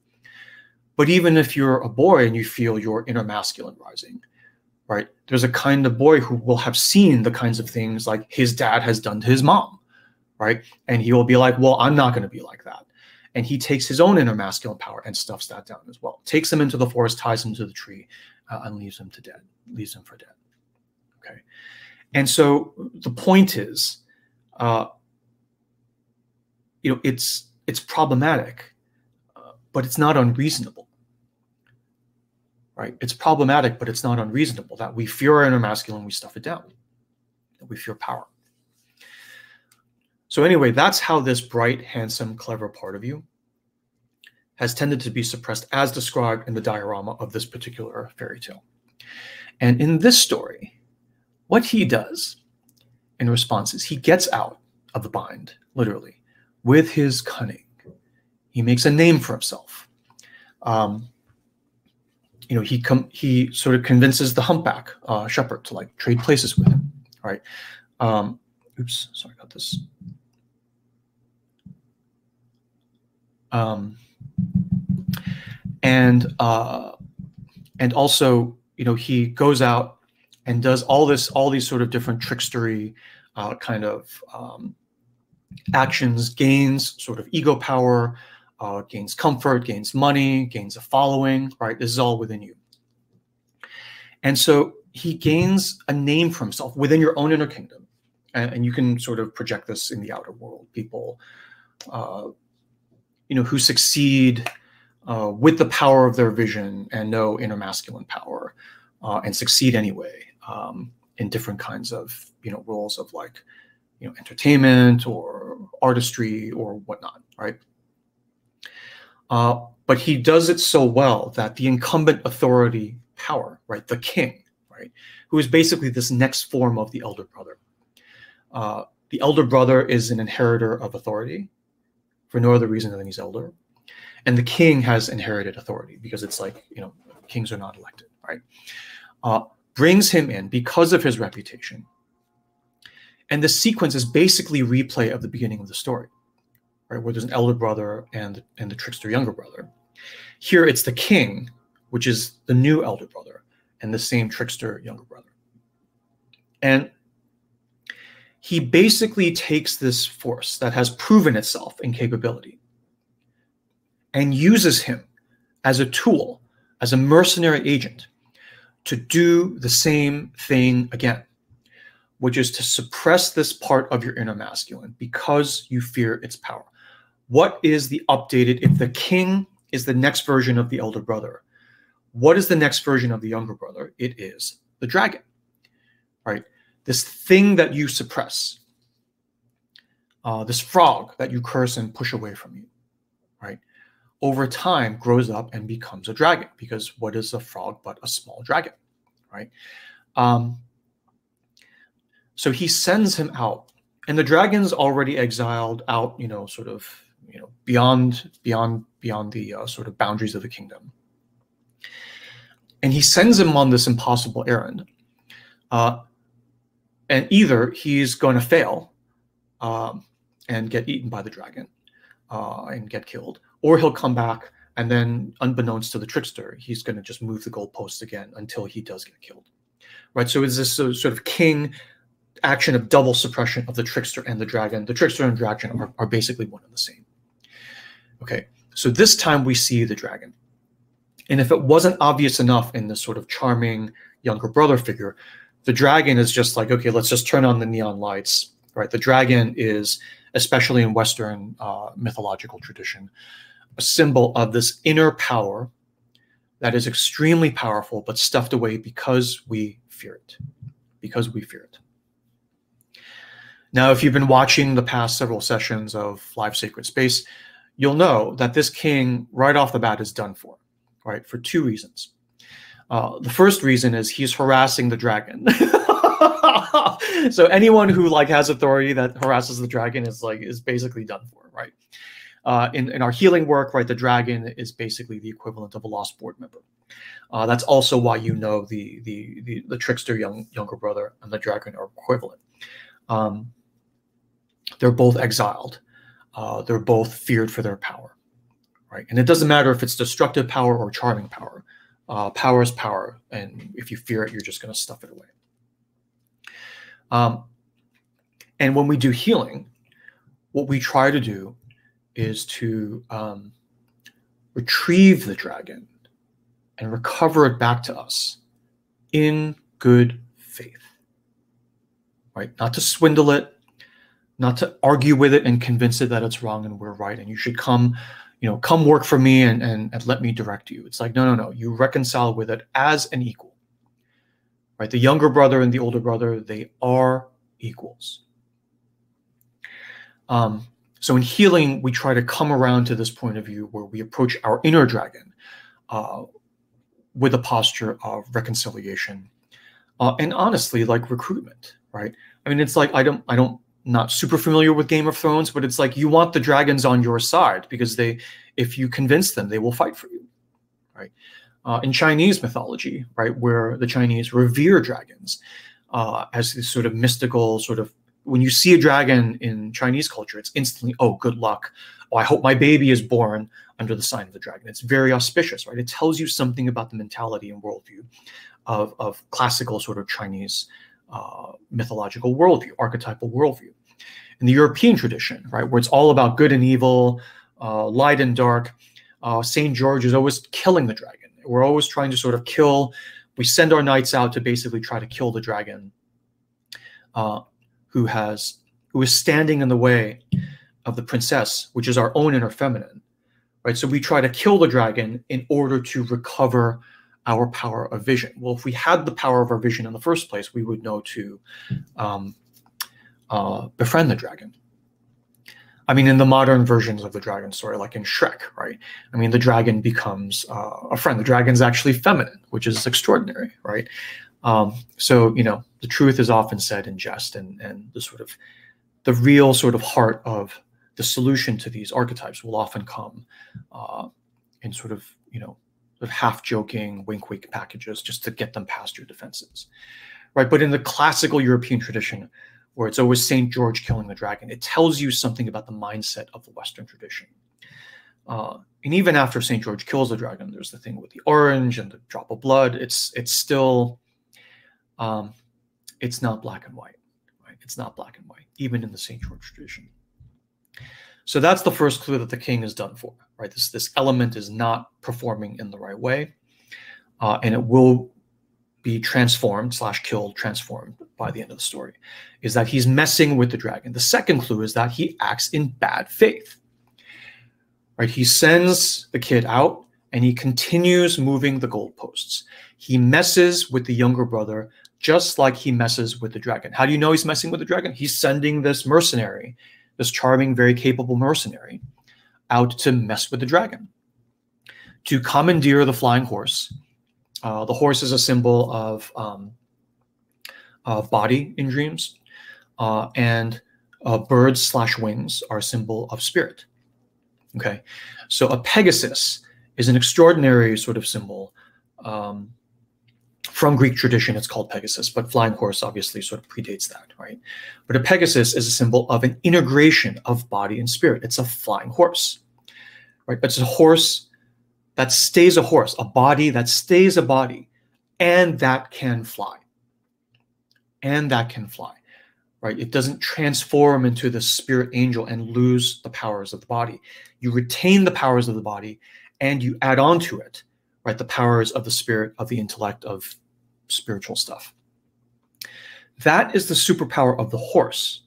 But even if you're a boy and you feel your inner masculine rising, right, there's a kind of boy who will have seen the kinds of things like his dad has done to his mom, right? And he will be like, well, I'm not going to be like that. And he takes his own inner masculine power and stuffs that down as well. Takes him into the forest, ties him to the tree, and leaves him for dead. Okay. And so the point is, it's problematic, but it's not unreasonable. Right? It's problematic, but it's not unreasonable that we fear our inner masculine, we stuff it down, that we fear power. So anyway, that's how this bright, handsome, clever part of you has tended to be suppressed as described in the diorama of this particular fairy tale. And in this story, what he does in response is he gets out of the bind, literally, with his cunning. He makes a name for himself. He sort of convinces the humpback shepherd to like trade places with him, right? Oops, sorry about this. And also, he goes out and does all these sort of different trickstery kind of actions, gains sort of ego power, gains comfort, gains money, gains a following, right? This is all within you. And so he gains a name for himself within your own inner kingdom. And you can sort of project this in the outer world. People, who succeed with the power of their vision and know inner masculine power and succeed anyway in different kinds of, roles of like, entertainment or artistry or whatnot, right? But he does it so well that the incumbent authority power, right, the king, right, who is basically this next form of the elder brother. The elder brother is an inheritor of authority for no other reason than he's elder. And the king has inherited authority because it's like, kings are not elected, right? Brings him in because of his reputation. And the sequence is basically replay of the beginning of the story, right? Where there's an elder brother and the trickster younger brother. Here it's the king, which is the new elder brother, and the same trickster younger brother. And he basically takes this force that has proven itself in capability and uses him as a tool, as a mercenary agent, to do the same thing again, which is to suppress this part of your inner masculine because you fear its power. What is the updated, if the king is the next version of the elder brother, what is the next version of the younger brother? It is the dragon, right? This thing that you suppress, this frog that you curse and push away from you, right? Over time grows up and becomes a dragon, because what is a frog but a small dragon, right? So he sends him out, and the dragon's already exiled out, beyond the sort of boundaries of the kingdom. And he sends him on this impossible errand. And either he's going to fail and get eaten by the dragon and get killed, or he'll come back and then, unbeknownst to the trickster, he's going to just move the goalposts again until he does get killed, right? So it's this sort of king action of double suppression of the trickster and the dragon. The trickster and dragon are basically one and the same. Okay, so this time we see the dragon. And if it wasn't obvious enough in this sort of charming younger brother figure, the dragon is just like, okay, let's just turn on the neon lights, right? The dragon is, especially in Western mythological tradition, a symbol of this inner power that is extremely powerful, but stuffed away because we fear it, Now, if you've been watching the past several sessions of Live Sacred Space, you'll know that this king right off the bat is done for, right? For two reasons. The first reason is he's harassing the dragon. So anyone who like has authority that harasses the dragon is basically done for, right? In our healing work, right, the dragon is basically the equivalent of a lost board member. That's also why the trickster younger brother and the dragon are equivalent. They're both exiled. They're both feared for their power, right? And it doesn't matter if it's destructive power or charming power. Power is power, and if you fear it, you're just going to stuff it away. And when we do healing, what we try to do is to retrieve the dragon and recover it back to us in good faith, right? Not to swindle it, not to argue with it and convince it that it's wrong and we're right, and you should come work for me and let me direct you. It's like, no. You reconcile with it as an equal, right? The younger brother and the older brother, they are equals. So in healing, we try to come around to this point of view where we approach our inner dragon with a posture of reconciliation and honestly, like recruitment, right? I mean, it's like not super familiar with Game of Thrones, but it's like you want the dragons on your side because if you convince them, they will fight for you, right? In Chinese mythology, right, where the Chinese revere dragons as this sort of mystical sort of, when you see a dragon in Chinese culture, it's instantly, oh, good luck. Oh, I hope my baby is born under the sign of the dragon. It's very auspicious, right? It tells you something about the mentality and worldview of classical sort of Chinese mythological worldview, archetypal worldview. In the European tradition, right, where it's all about good and evil, light and dark, St. George is always killing the dragon. We're always trying to sort of kill. We send our knights out to basically try to kill the dragon who is standing in the way of the princess, which is our own inner feminine, right? So we try to kill the dragon in order to recover our power of vision. Well, if we had the power of our vision in the first place, we would know to befriend the dragon. I mean, in the modern versions of the dragon story, like in Shrek, right? I mean, the dragon becomes a friend. The dragon's actually feminine, which is extraordinary, right? So, you know, the truth is often said in jest, and the real sort of heart of the solution to these archetypes will often come in sort of, you know, half joking, wink wink packages just to get them past your defenses, right? But in the classical European tradition, where it's always St. George killing the dragon, it tells you something about the mindset of the Western tradition. And even after St. George kills the dragon, there's the thing with the orange and the drop of blood. It's still, it's not black and white, right? It's not black and white, even in the St. George tradition. So that's the first clue that the king is done for, right? This element is not performing in the right way, and it will be transformed / killed, transformed by the end of the story, is that he's messing with the dragon. The second clue is that he acts in bad faith, right? He sends the kid out and he continues moving the goalposts. He messes with the younger brother just like he messes with the dragon. How do you know he's messing with the dragon? He's sending this mercenary, this charming, very capable mercenary, out to mess with the dragon, to commandeer the flying horse. The horse is a symbol of body in dreams, and birds / wings are a symbol of spirit. Okay, so a Pegasus is an extraordinary sort of symbol. From Greek tradition, it's called Pegasus, but flying horse obviously sort of predates that, right? But a Pegasus is a symbol of an integration of body and spirit. It's a flying horse, right? But it's a horse that stays a horse, a body that stays a body, and that can fly. And that can fly, right? It doesn't transform into the spirit angel and lose the powers of the body. You retain the powers of the body, and you add on to it, right, the powers of the spirit, of the intellect, of spiritual stuff. That is the superpower of the horse.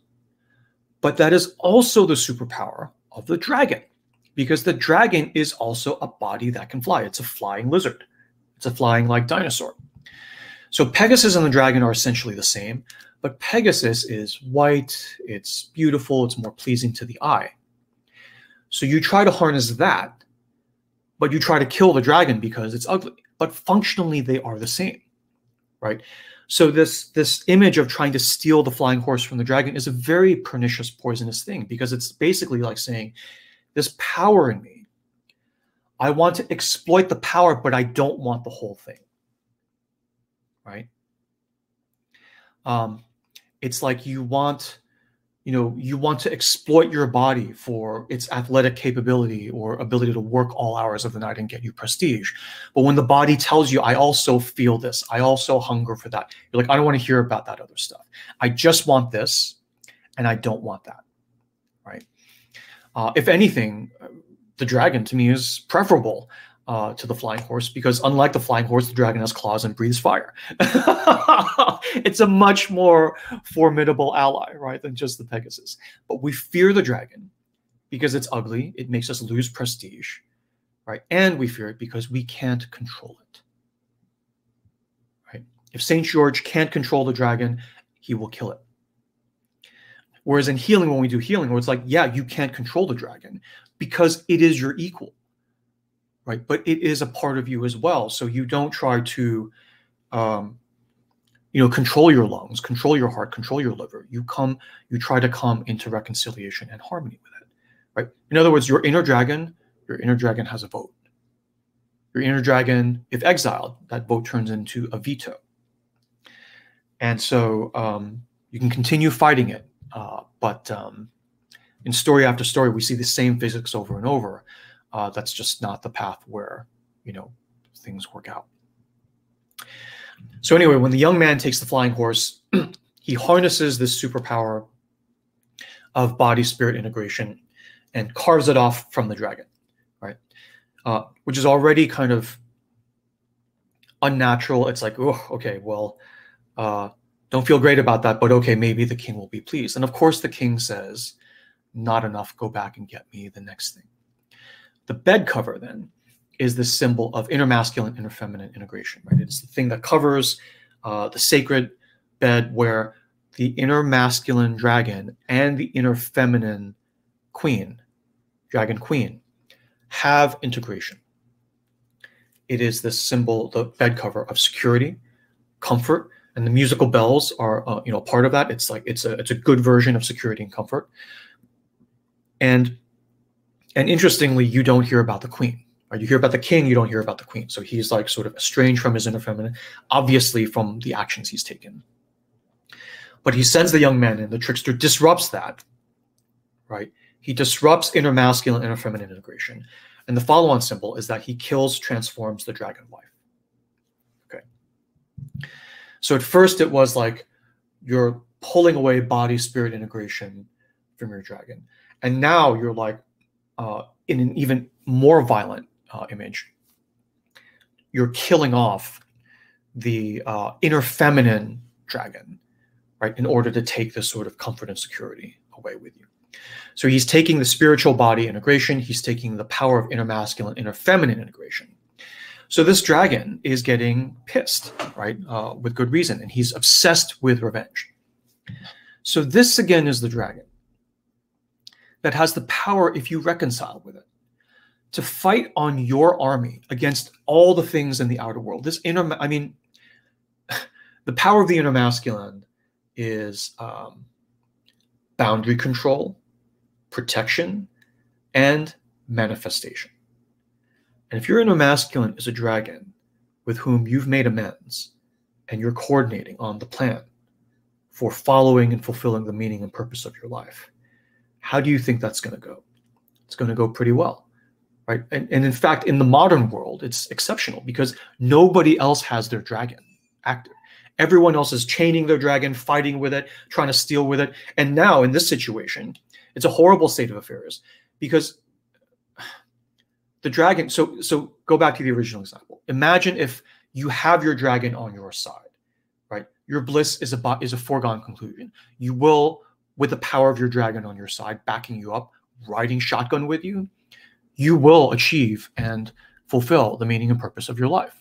But that is also the superpower of the dragon, because the dragon is also a body that can fly. It's a flying lizard. It's a flying like dinosaur. So Pegasus and the dragon are essentially the same, but Pegasus is white, it's beautiful, it's more pleasing to the eye. So you try to harness that, but you try to kill the dragon because it's ugly. But functionally, they are the same, right? So this image of trying to steal the flying horse from the dragon is a very pernicious, poisonous thing, because it's basically like saying, this power in me, I want to exploit the power, but I don't want the whole thing, right? It's like you want to exploit your body for its athletic capability or ability to work all hours of the night and get you prestige. But when the body tells you, I also feel this, I also hunger for that, you're like, I don't want to hear about that other stuff. I just want this, and I don't want that, right? If anything, the dragon to me is preferable to the flying horse, because unlike the flying horse, the dragon has claws and breathes fire. It's a much more formidable ally, right, than just the Pegasus. But we fear the dragon because it's ugly. It makes us lose prestige, right? And we fear it because we can't control it, right? If St. George can't control the dragon, he will kill it. Whereas in healing, when we do healing, where it's like, yeah, you can't control the dragon because it is your equal, right? But it is a part of you as well. So you don't try to, control your lungs, control your heart, control your liver. You try to come into reconciliation and harmony with it, right? In other words, your inner dragon has a vote. Your inner dragon, if exiled, that vote turns into a veto. And so you can continue fighting it. But in story after story, we see the same physics over and over. That's just not the path where, things work out. So anyway, when the young man takes the flying horse, he harnesses this superpower of body-spirit integration and carves it off from the dragon, right? Which is already kind of unnatural. It's like, oh, okay, well, don't feel great about that, but okay, maybe the king will be pleased. And of course, the king says, not enough, go back and get me the next thing. The bed cover then is the symbol of inner masculine, inner feminine integration, right? It's the thing that covers the sacred bed where the inner masculine dragon and the inner feminine queen, dragon queen, have integration. It is this symbol, the bed cover, of security, comfort, and the musical bells are, part of that. It's like it's a good version of security and comfort. And interestingly, you don't hear about the queen. Right? You hear about the king, you don't hear about the queen. So he's like sort of estranged from his inner feminine, obviously from the actions he's taken. But he sends the young man in. The trickster disrupts that, right? He disrupts inner masculine, inner feminine integration. And the follow-on symbol is that he transforms the dragon wife. Okay. So at first it was like you're pulling away body-spirit integration from your dragon. And now you're like in an even more violent image. You're killing off the inner feminine dragon, right, in order to take this sort of comfort and security away with you. So he's taking the spiritual body integration. He's taking the power of inner masculine, inner feminine integration. So this dragon is getting pissed, right, with good reason, and he's obsessed with revenge. So this, again, is the dragon that has the power, if you reconcile with it, to fight on your army against all the things in the outer world. This the power of the inner masculine is boundary control, protection, and manifestation. And if your inner masculine is a dragon with whom you've made amends and you're coordinating on the plan for following and fulfilling the meaning and purpose of your life, how do you think that's going to go? It's going to go pretty well, right? And in fact, in the modern world, it's exceptional because nobody else has their dragon active. Everyone else is chaining their dragon, fighting with it, trying to steal with it. And now in this situation, it's a horrible state of affairs because the dragon, so go back to the original example. Imagine if you have your dragon on your side, right? Your bliss is a foregone conclusion. You will, with the power of your dragon on your side, backing you up, riding shotgun with you, you will achieve and fulfill the meaning and purpose of your life.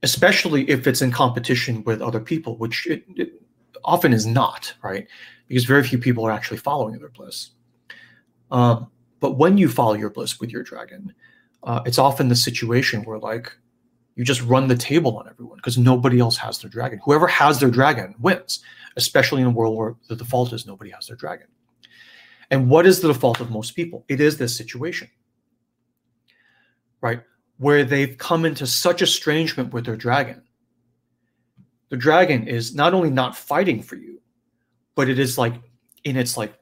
Especially if it's in competition with other people, which it often is not, right? Because very few people are actually following their bliss. But when you follow your bliss with your dragon, it's often the situation where like you just run the table on everyone because nobody else has their dragon. Whoever has their dragon wins, especially in a world where the default is nobody has their dragon. And what is the default of most people? It is this situation, right? Where they've come into such estrangement with their dragon. The dragon is not only not fighting for you, but it is like in its like,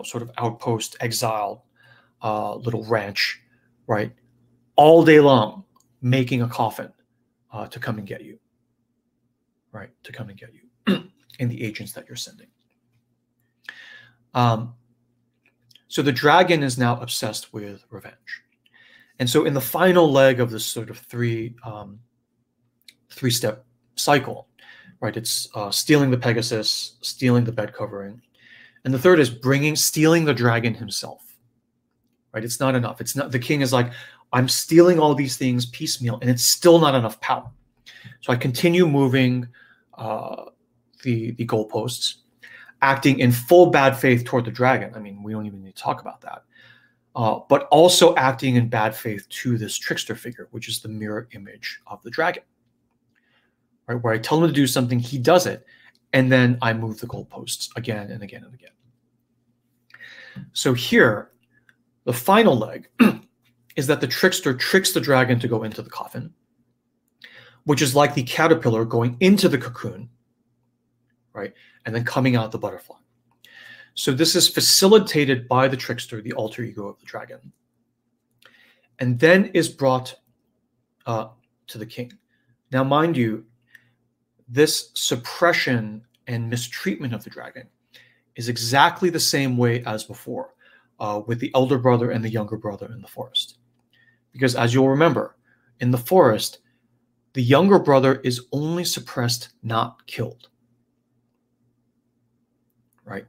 sort of outpost, exile, little ranch, right? All day long, making a coffin to come and get you, right? To come and get you and the agents that you're sending. So the dragon is now obsessed with revenge. And so in the final leg of this sort of three-step cycle, right? It's stealing the Pegasus, stealing the bed covering. And the third is stealing the dragon himself, right? It's not enough. It's not, the king is like, I'm stealing all these things piecemeal and it's still not enough power. So I continue moving the goalposts, acting in full bad faith toward the dragon. I mean, we don't even need to talk about that. But also acting in bad faith to this trickster figure, which is the mirror image of the dragon. Right, where I tell him to do something, he does it, and then I move the goalposts again and again and again. So here, the final leg is that the trickster tricks the dragon to go into the coffin, which is like the caterpillar going into the cocoon, right, and then coming out the butterfly. So this is facilitated by the trickster, the alter ego of the dragon, and then is brought to the king. Now, mind you, this suppression and mistreatment of the dragon is exactly the same way as before, with the elder brother and the younger brother in the forest. Because as you'll remember, in the forest, the younger brother is only suppressed, not killed. Right?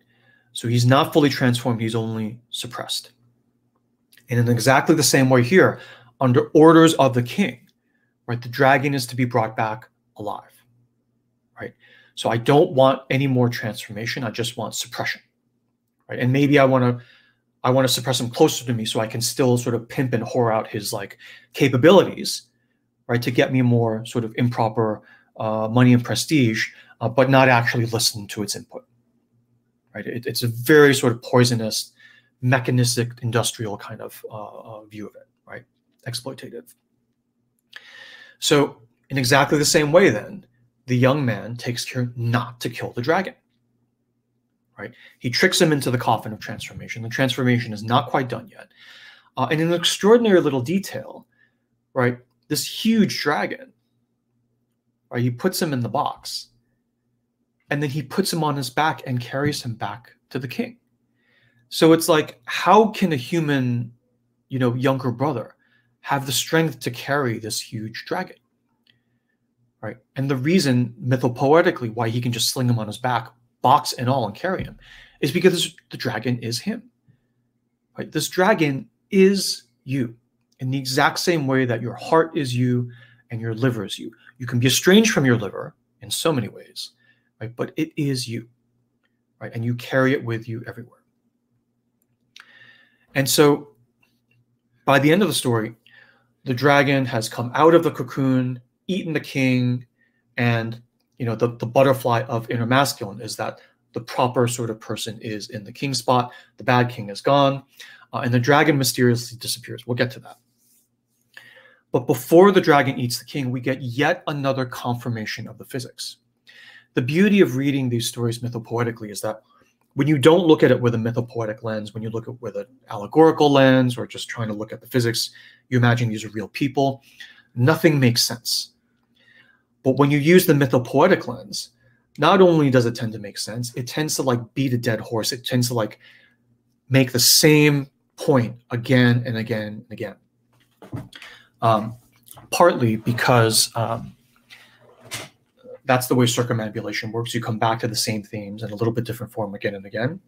So he's not fully transformed, he's only suppressed. And in exactly the same way here, under orders of the king, right, the dragon is to be brought back alive. Right? So I don't want any more transformation, I just want suppression. Right? And maybe I want to suppress him closer to me so I can still sort of pimp and whore out his like capabilities, right, to get me more sort of improper money and prestige, but not actually listen to its input. Right? It's a very sort of poisonous, mechanistic, industrial kind of view of it, right? Exploitative. So in exactly the same way then, the young man takes care not to kill the dragon, right? He tricks him into the coffin of transformation. The transformation is not quite done yet. And in an extraordinary little detail, right, this huge dragon, right, he puts him in the box, and then he puts him on his back and carries him back to the king. So it's like, how can a human, younger brother have the strength to carry this huge dragon? Right? And the reason, mythopoetically, why he can just sling him on his back, box and all, and carry him, is because the dragon is him. Right? This dragon is you, in the exact same way that your heart is you and your liver is you. You can be estranged from your liver in so many ways, right? But it is you, right? And you carry it with you everywhere. And so by the end of the story, the dragon has come out of the cocoon, eaten the king, and the butterfly of inner masculine is that the proper sort of person is in the king spot, the bad king is gone, and the dragon mysteriously disappears. We'll get to that. But before the dragon eats the king, we get yet another confirmation of the physics. The beauty of reading these stories mythopoetically is that when you don't look at it with a mythopoetic lens, when you look at it with an allegorical lens or just trying to look at the physics, you imagine these are real people, nothing makes sense. But when you use the mythopoetic lens, not only does it tend to make sense, it tends to like beat a dead horse. It tends to like make the same point again and again and again. Partly because that's the way circumambulation works. You come back to the same themes in a little bit different form again and again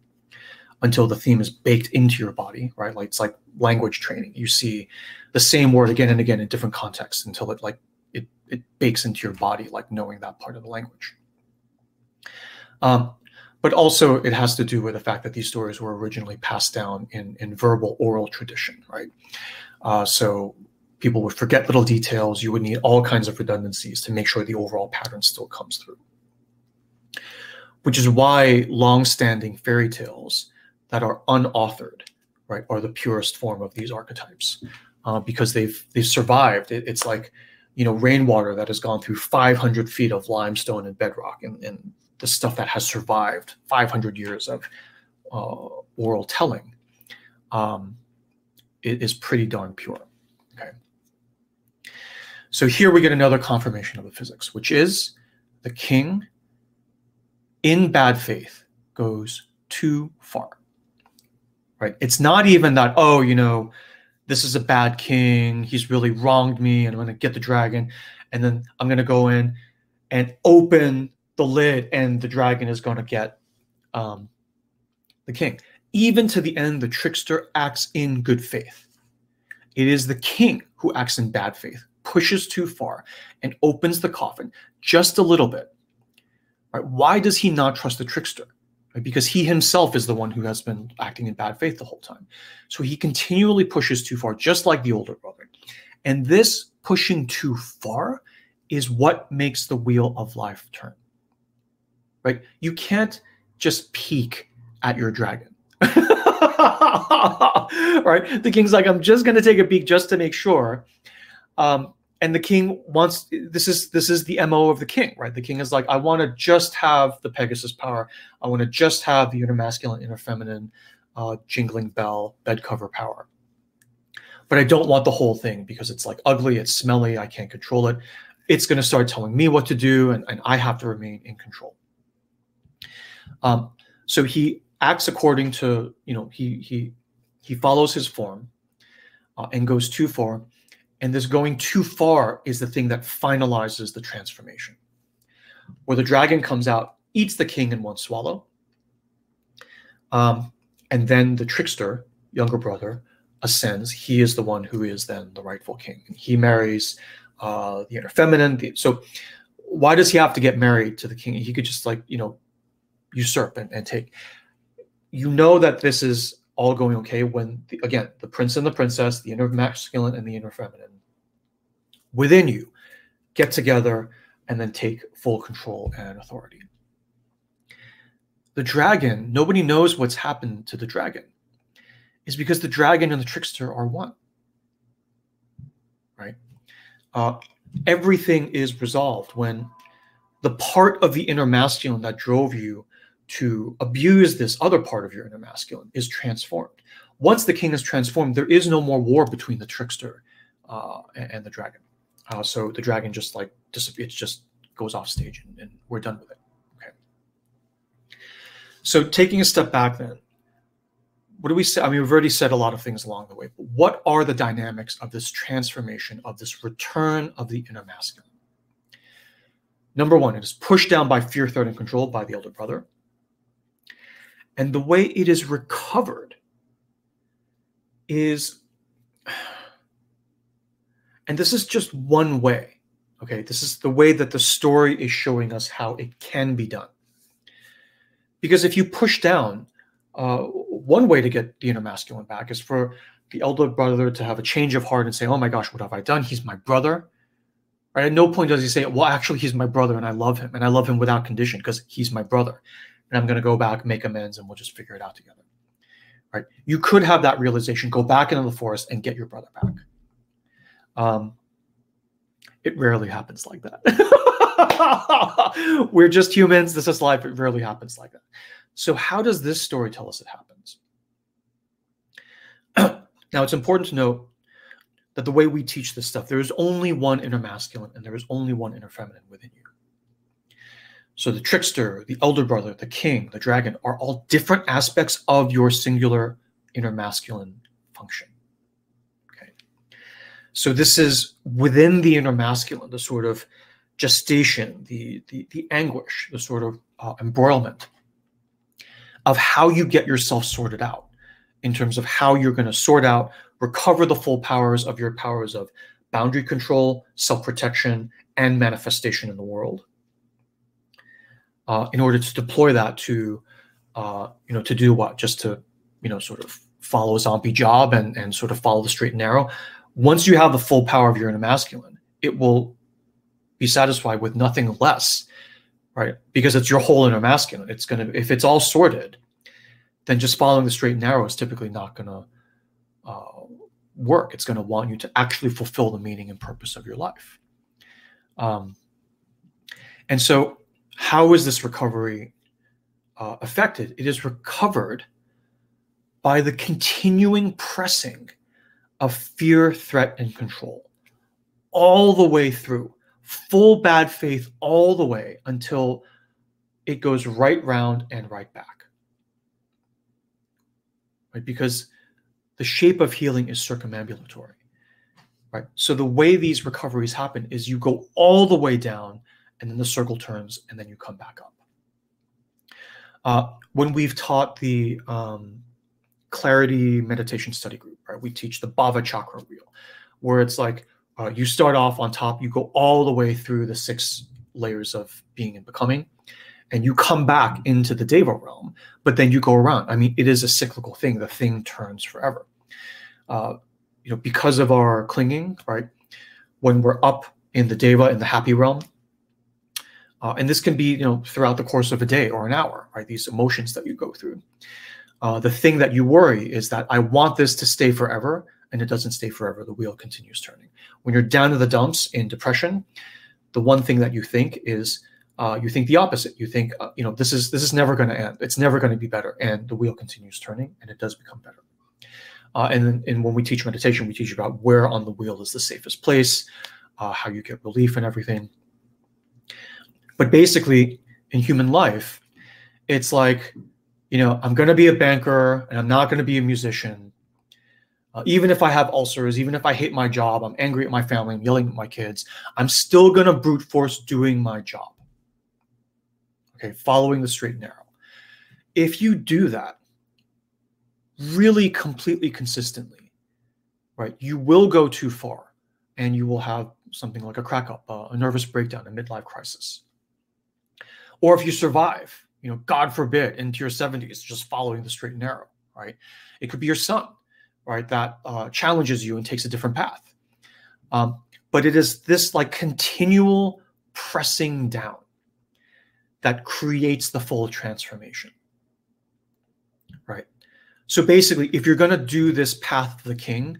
until the theme is baked into your body, right? Like it's like language training. You see the same word again and again in different contexts until it bakes into your body, like knowing that part of the language. But also it has to do with the fact that these stories were originally passed down in verbal oral tradition, right? So people would forget little details. You would need all kinds of redundancies to make sure the overall pattern still comes through. Which is why long-standing fairy tales that are unauthored, right, are the purest form of these archetypes, because they've survived. It's like, rainwater that has gone through 500 feet of limestone and bedrock, and the stuff that has survived 500 years of oral telling, it is pretty darn pure. Okay. So here we get another confirmation of the physics, which is the king, in bad faith, goes too far. Right? It's not even that, oh, this is a bad king, he's really wronged me, and I'm going to get the dragon, and then I'm going to go in and open the lid, and the dragon is going to get the king. Even to the end, the trickster acts in good faith. It is the king who acts in bad faith, pushes too far, and opens the coffin just a little bit, Right? Why does he not trust the trickster? Right? Because he himself is the one who has been acting in bad faith the whole time. So he continually pushes too far, just like the older brother. And this pushing too far is what makes the wheel of life turn. Right? You can't just peek at your dragon. Right? The king's like, I'm just going to take a peek just to make sure. And the king wants, this is the MO of the king, right? The king is like, I want to just have the Pegasus power. I want to just have the inner masculine, inner feminine, jingling bell, bed cover power. But I don't want the whole thing because it's like ugly, it's smelly, I can't control it. It's going to start telling me what to do, and I have to remain in control. So he acts according to, he follows his form and goes too far. And this going too far is the thing that finalizes the transformation, where the dragon comes out, eats the king in one swallow, and then the trickster, younger brother, ascends. He is the one who is then the rightful king. He marries the inner feminine. So why does he have to get married to the king? He could just usurp and take. You know that this is all going okay when, again, the prince and the princess, the inner masculine and the inner feminine, within you get together and then take full control and authority. The dragon, nobody knows what's happened to the dragon, is because the dragon and the trickster are one, right? Everything is resolved when the part of the inner masculine that drove you to abuse this other part of your inner masculine is transformed. Once the king is transformed, there is no more war between the trickster and the dragon. So the dragon just disappears, just goes off stage, and we're done with it. Okay. So taking a step back then, what do we say? I mean, we've already said a lot of things along the way, but what are the dynamics of this transformation, of this return of the inner masculine? Number one, it is pushed down by fear, threat, and control by the elder brother. And the way it is recovered is, and this is just one way, okay? This is the way that the story is showing us how it can be done. Because if you push down, one way to get the inner masculine back is for the elder brother to have a change of heart and say, oh my gosh, what have I done? He's my brother. Right? At no point does he say, well, actually, he's my brother and I love him. And I love him without condition because he's my brother. And I'm going to go back, make amends, and we'll just figure it out together. Right? You could have that realization, go back into the forest and get your brother back. It rarely happens like that. We're just humans. This is life. It rarely happens like that. So how does this story tell us it happens? Now, it's important to note that the way we teach this stuff, there is only one inner masculine and there is only one inner feminine within you. So the trickster, the elder brother, the king, the dragon are all different aspects of your singular inner masculine function. Okay. So this is within the inner masculine, the sort of gestation, the anguish, the sort of embroilment of how you get yourself sorted out in terms of how you're going to sort out, recover the full powers of your powers of boundary control, self-protection, and manifestation in the world. In order to deploy that to, to do what? Just to, sort of follow a zombie job and sort of follow the straight and narrow. Once you have the full power of your inner masculine, it will be satisfied with nothing less, right? Because it's your whole inner masculine. It's going to, if it's all sorted, then just following the straight and narrow is typically not going to work. It's going to want you to actually fulfill the meaning and purpose of your life. And so how is this recovery affected? It is recovered by the continuing pressing of fear, threat, and control all the way through, full bad faith all the way until it goes right round and right back. Right? Because the shape of healing is circumambulatory. Right? So the way these recoveries happen is you go all the way down and then the circle turns and then you come back up. When we've taught the clarity meditation study group, right, we teach the Bhava chakra wheel, where it's like you start off on top, you go all the way through the 6 layers of being and becoming, and you come back into the Deva realm, but then you go around. I mean, it is a cyclical thing. The thing turns forever. Because of our clinging, right? When we're up in the Deva, in the happy realm, and this can be, throughout the course of a day or an hour, right? These emotions that you go through. The thing that you worry is that I want this to stay forever, and it doesn't stay forever. The wheel continues turning. When you're down in the dumps in depression, the one thing that you think is, you think the opposite. You think, this is never going to end. It's never going to be better. And the wheel continues turning, and it does become better. And when we teach meditation, we teach about where on the wheel is the safest place, how you get relief and everything. But basically, in human life, it's like, I'm going to be a banker, and I'm not going to be a musician. Even if I have ulcers, even if I hate my job, I'm angry at my family, I'm yelling at my kids, I'm still going to brute force doing my job. Okay, following the straight and narrow. If you do that really completely consistently, right, you will go too far, and you will have something like a crack up, a nervous breakdown, a midlife crisis. Or if you survive, God forbid, into your 70s, just following the straight and narrow, right? It could be your son, right, that challenges you and takes a different path. But it is this like continual pressing down that creates the full transformation, right? So basically, if you're going to do this path of the king,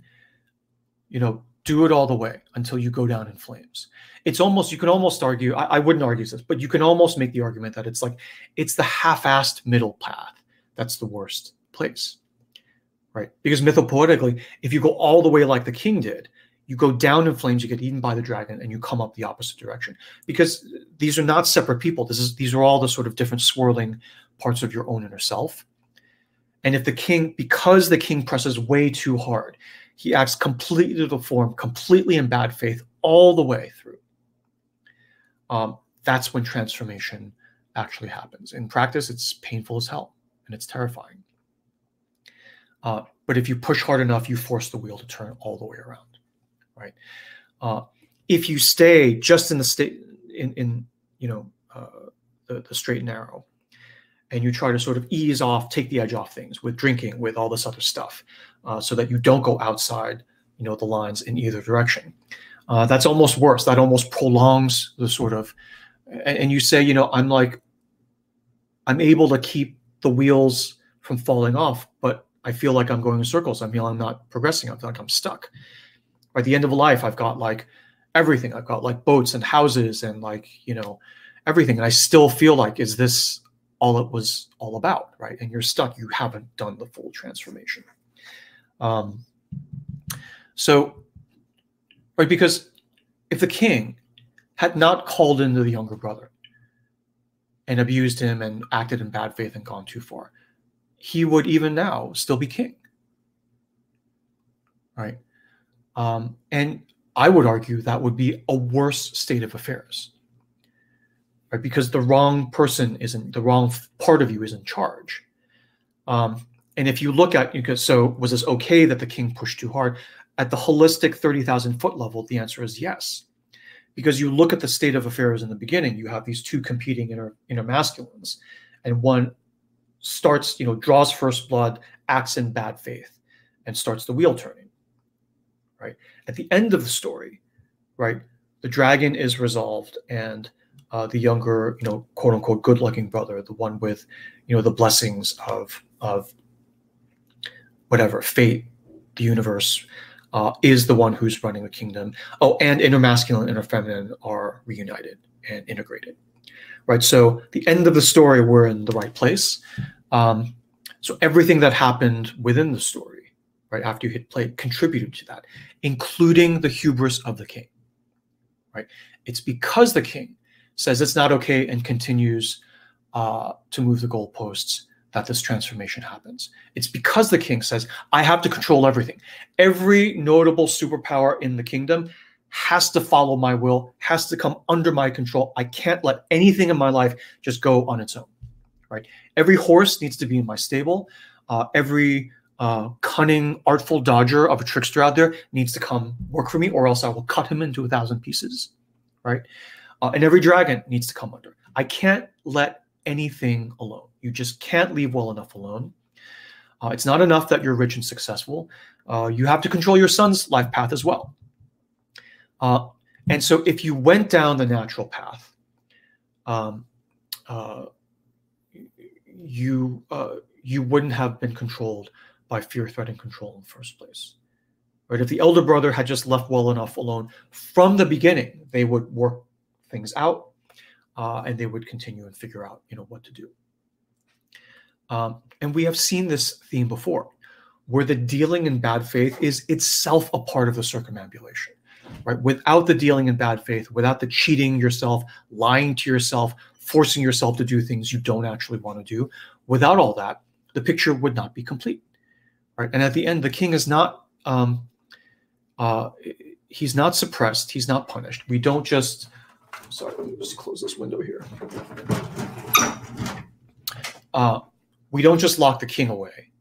do it all the way until you go down in flames. It's almost, you can almost argue, I wouldn't argue this, but you can almost make the argument that it's the half-assed middle path that's the worst place, right? Because mythopoetically, if you go all the way like the king did, you go down in flames, you get eaten by the dragon, and you come up the opposite direction. Because these are not separate people. These are all the sort of different swirling parts of your own inner self. And if because the king presses way too hard, he acts completely to the form, completely in bad faith, all the way through. That's when transformation actually happens. In practice, it's painful as hell, and it's terrifying. But if you push hard enough, you force the wheel to turn all the way around, right? If you stay just in the state, the straight and narrow, and you try to sort of ease off, take the edge off things with drinking, with all this other stuff, so that you don't go outside, the lines in either direction. That's almost worse. That almost prolongs the sort of, and you say, I'm able to keep the wheels from falling off, but I feel like I'm going in circles. I feel I'm not progressing. I feel like I'm stuck. By the end of life, I've got everything. I've got boats and houses and everything. And I still feel like, is this all it was all about, right? And you're stuck. You haven't done the full transformation. Right, because if the king had not called into the younger brother and abused him and acted in bad faith and gone too far, he would even now still be king, right? And I would argue that would be a worse state of affairs, right? Because the wrong person the wrong part of you is in charge. And if you look at, so was this okay that the king pushed too hard? At the holistic 30,000 foot level, the answer is yes. Because you look at the state of affairs in the beginning, you have these two competing inner masculines, and one starts, draws first blood, acts in bad faith, and starts the wheel turning, right? At the end of the story, right, the dragon is resolved, and the younger, quote unquote, good-looking brother, the one with, the blessings of whatever, fate, the universe, is the one who's running the kingdom. Oh, and inner masculine and inner feminine are reunited and integrated, right? So the end of the story, we're in the right place. So everything that happened within the story, right, after you hit play, contributed to that, including the hubris of the king, right? It's because the king says it's not okay and continues to move the goalposts that this transformation happens. It's because the king says, I have to control everything. Every notable superpower in the kingdom has to follow my will, has to come under my control. I can't let anything in my life just go on its own, right? Every horse needs to be in my stable. Every cunning, artful dodger of a trickster out there needs to come work for me, or else I will cut him into 1,000 pieces, right? And every dragon needs to come under. I can't let anything alone. You just can't leave well enough alone. It's not enough that you're rich and successful. You have to control your son's life path as well. And so if you went down the natural path, you wouldn't have been controlled by fear, threat, and control in the first place. Right? If the elder brother had just left well enough alone from the beginning, they would work things out, and they would continue and figure out, what to do. And we have seen this theme before, where the dealing in bad faith is itself a part of the circumambulation. Right? Without the dealing in bad faith, without the cheating yourself, lying to yourself, forcing yourself to do things you don't actually want to do, without all that, the picture would not be complete. Right? And at the end, the king is not he's not suppressed, he's not punished. We don't just, sorry, let me just close this window here. We don't just lock the king away,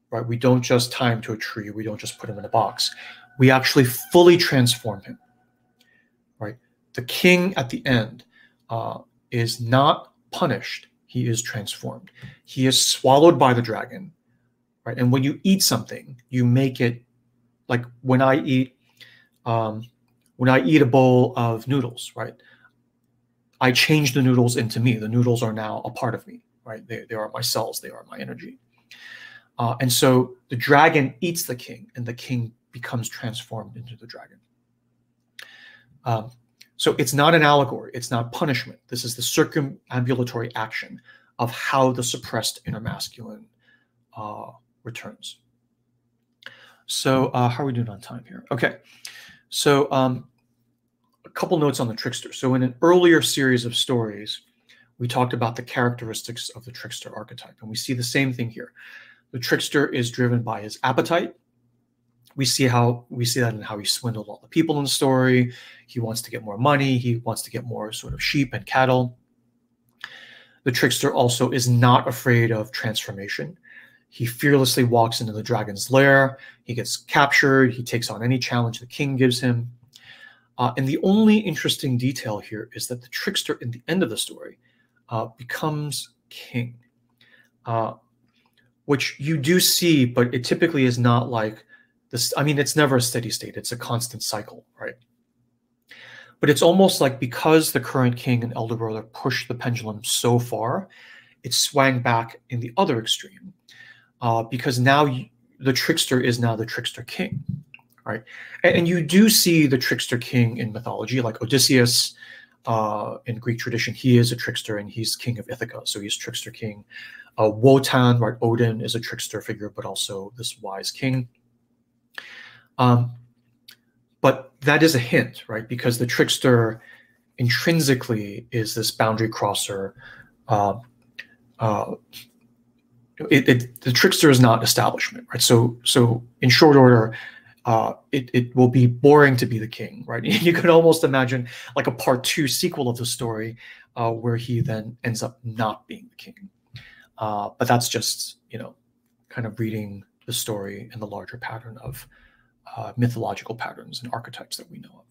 right? We don't just tie him to a tree. We don't just put him in a box. We actually fully transform him, right? The king at the end is not punished. He is transformed. He is swallowed by the dragon, right? And when you eat something, you make it, like when I eat a bowl of noodles, right? I change the noodles into me. The noodles are now a part of me, right? They are my cells. They are my energy. And so the dragon eats the king, and the king becomes transformed into the dragon. So it's not an allegory. It's not punishment. This is the circumambulatory action of how the suppressed inner masculine returns. So how are we doing on time here? Okay. So a couple notes on the trickster. So in an earlier series of stories, we talked about the characteristics of the trickster archetype, and we see the same thing here. The trickster is driven by his appetite. We see that in how he swindled all the people in the story. He wants to get more money. He wants to get more sort of sheep and cattle. The trickster also is not afraid of transformation. He fearlessly walks into the dragon's lair. He gets captured. He takes on any challenge the king gives him. And the only interesting detail here is that the trickster in the end of the story becomes king, which you do see, but it typically is not like this. I mean, it's never a steady state. It's a constant cycle, right? But it's almost like because the current king and elder brother pushed the pendulum so far, it swung back in the other extreme, because now the trickster is now the trickster king, right? And you do see the trickster king in mythology, like Odysseus. In Greek tradition, he is a trickster, and he's king of Ithaca, so he's trickster king. Wotan, right? Odin is a trickster figure, but also this wise king. But that is a hint, right? Because the trickster intrinsically is this boundary crosser. The trickster is not establishment, right? So in short order, it will be boring to be the king, right? You could almost imagine like a part 2 sequel of the story where he then ends up not being the king. But that's just, kind of reading the story in the larger pattern of mythological patterns and archetypes that we know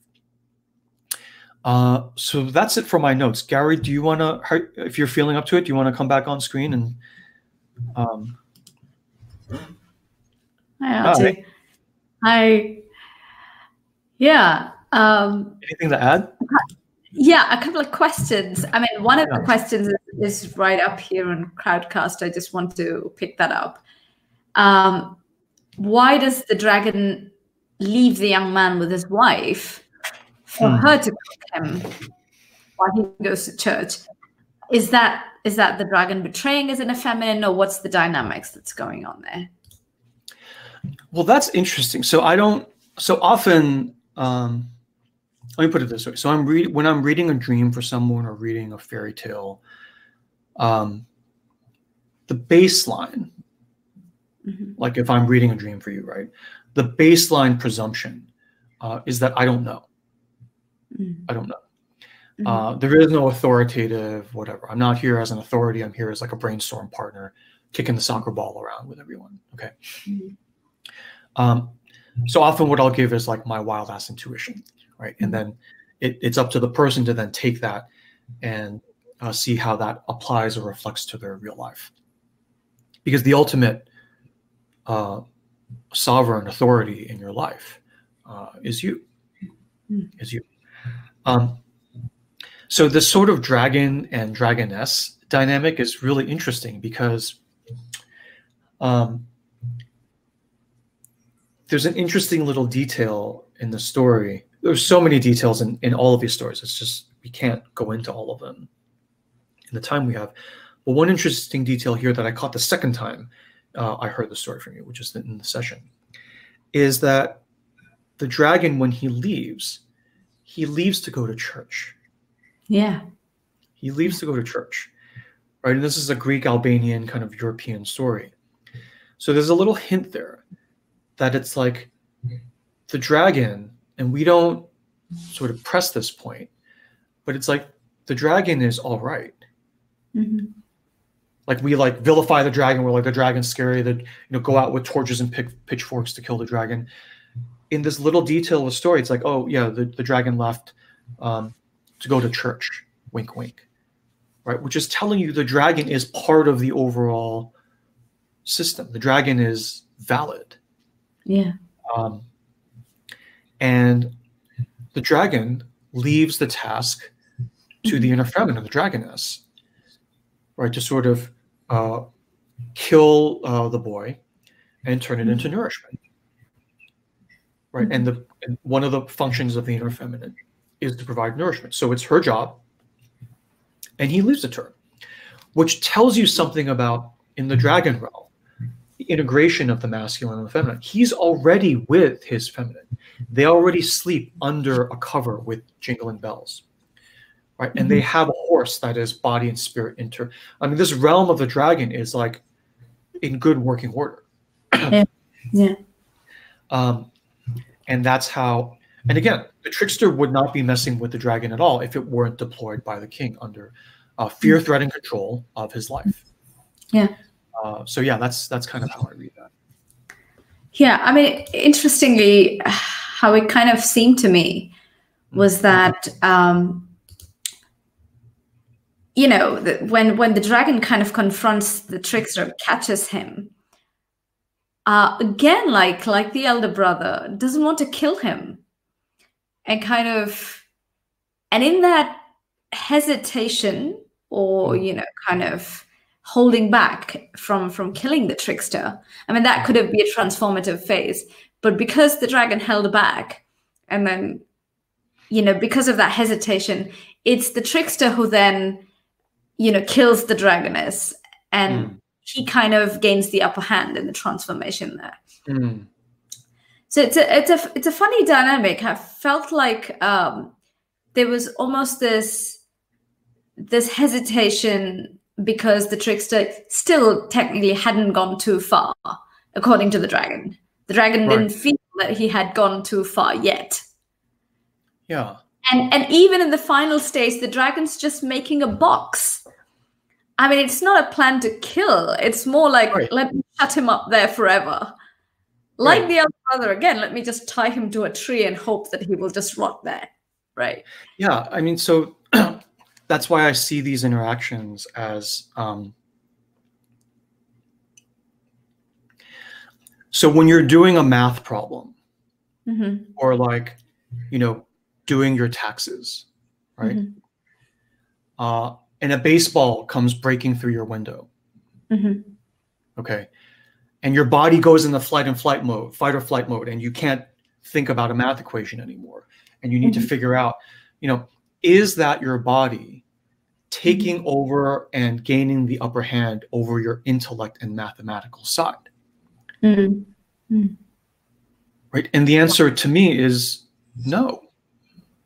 of. So that's it for my notes. Gary, do you want to, if you're feeling up to it, do you want to come back on screen and... Hi, Artie. Yeah. Anything to add? Yeah, a couple of questions. I mean, one of the questions is right up here on Crowdcast. I just want to pick that up. Why does the dragon leave the young man with his wife for her to cook him while he goes to church? Is that the dragon betraying as an feminine, or what's the dynamics that's going on there? Well, that's interesting. So often, let me put it this way. So when I'm reading a dream for someone or reading a fairy tale, the baseline, like if I'm reading a dream for you, right? The baseline presumption is that I don't know. I don't know. There is no authoritative whatever. I'm not here as an authority. I'm here as like a brainstorm partner, kicking the soccer ball around with everyone. Okay. So often what I'll give is like my wild ass intuition, right? And then it's up to the person to then take that and see how that applies or reflects to their real life. Because the ultimate sovereign authority in your life is you. Is you. So this sort of dragon and dragoness dynamic is really interesting because there's an interesting little detail in the story. There's so many details in all of these stories. It's just, we can't go into all of them in the time we have. But one interesting detail here that I caught the second time I heard the story from you, which is in the session, is that the dragon, when he leaves to go to church. Yeah. He leaves to go to church, right? And this is a Greek, Albanian, kind of European story. So there's a little hint there that it's like the dragon, and we don't sort of press this point, but it's like the dragon is all right. Mm-hmm. Like we like vilify the dragon. We're like, the dragon's scary. That, you know, go out with torches and pitchforks to kill the dragon. In this little detail of the story, it's like, oh yeah, the dragon left to go to church. Wink, wink. Right, which is telling you the dragon is part of the overall system. The dragon is valid. Yeah. And the dragon leaves the task to the inner feminine, the dragoness, right, to sort of kill the boy and turn it into nourishment, right? And one of the functions of the inner feminine is to provide nourishment. So it's her job, and he leaves it to her, which tells you something about, in the dragon realm, the integration of the masculine and the feminine. He's already with his feminine. They already sleep under a cover with jingling bells, right? And they have a horse that is body and spirit I mean, this realm of the dragon is like in good working order. Yeah. And that's how, and again, the trickster would not be messing with the dragon at all if it weren't deployed by the king under fear, threat, and control of his life. Yeah. So yeah, that's kind of how I read that. Yeah, I mean, interestingly, how it kind of seemed to me was that, you know, when the dragon kind of confronts the trickster, catches him, again, like the elder brother, doesn't want to kill him, and in that hesitation, or you know, kind of holding back from killing the trickster. I mean, that could have been a transformative phase, but because the dragon held back, and then, you know, because of that hesitation, it's the trickster who then, you know, kills the dragoness, and he kind of gains the upper hand in the transformation there. So it's a funny dynamic. I felt like there was almost this hesitation because the trickster still technically hadn't gone too far, according to the dragon. The dragon didn't feel that he had gone too far yet. Yeah. And even in the final stage, the dragon's just making a box. I mean, it's not a plan to kill. It's more like, let me shut him up there forever. Like the elder brother, again, let me just tie him to a tree and hope that he will just rot there. Right. Yeah. I mean, so that's why I see these interactions as, so when you're doing a math problem, or like, you know, doing your taxes, right? And a baseball comes breaking through your window. Okay. And your body goes in the fight or flight mode, and you can't think about a math equation anymore. And you need to figure out, you know, is that your body taking over and gaining the upper hand over your intellect and mathematical side? Right. And the answer to me is no.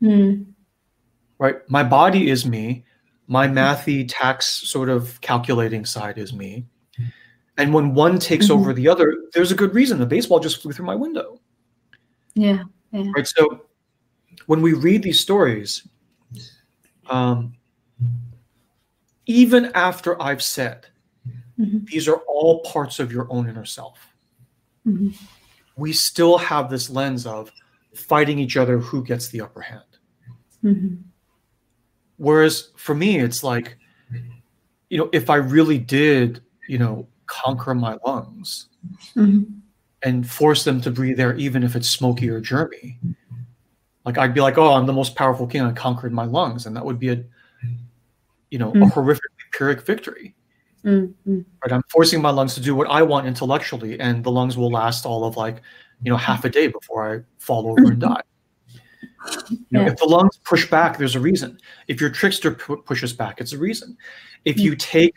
Right. My body is me. My mathy tax sort of calculating side is me. And when one takes over the other, there's a good reason. The baseball just flew through my window. Yeah. Right. So when we read these stories, even after I've said, these are all parts of your own inner self, we still have this lens of fighting each other, who gets the upper hand. Whereas for me, it's like, if I really did, conquer my lungs and force them to breathe air, even if it's smoky or germy, like I'd be like, oh, I'm the most powerful king. I conquered my lungs. And that would be a horrific Pyrrhic victory. Right? I'm forcing my lungs to do what I want intellectually, and the lungs will last all of like, half a day before I fall over and die. If the lungs push back, there's a reason. If your trickster pushes back, it's a reason. If you take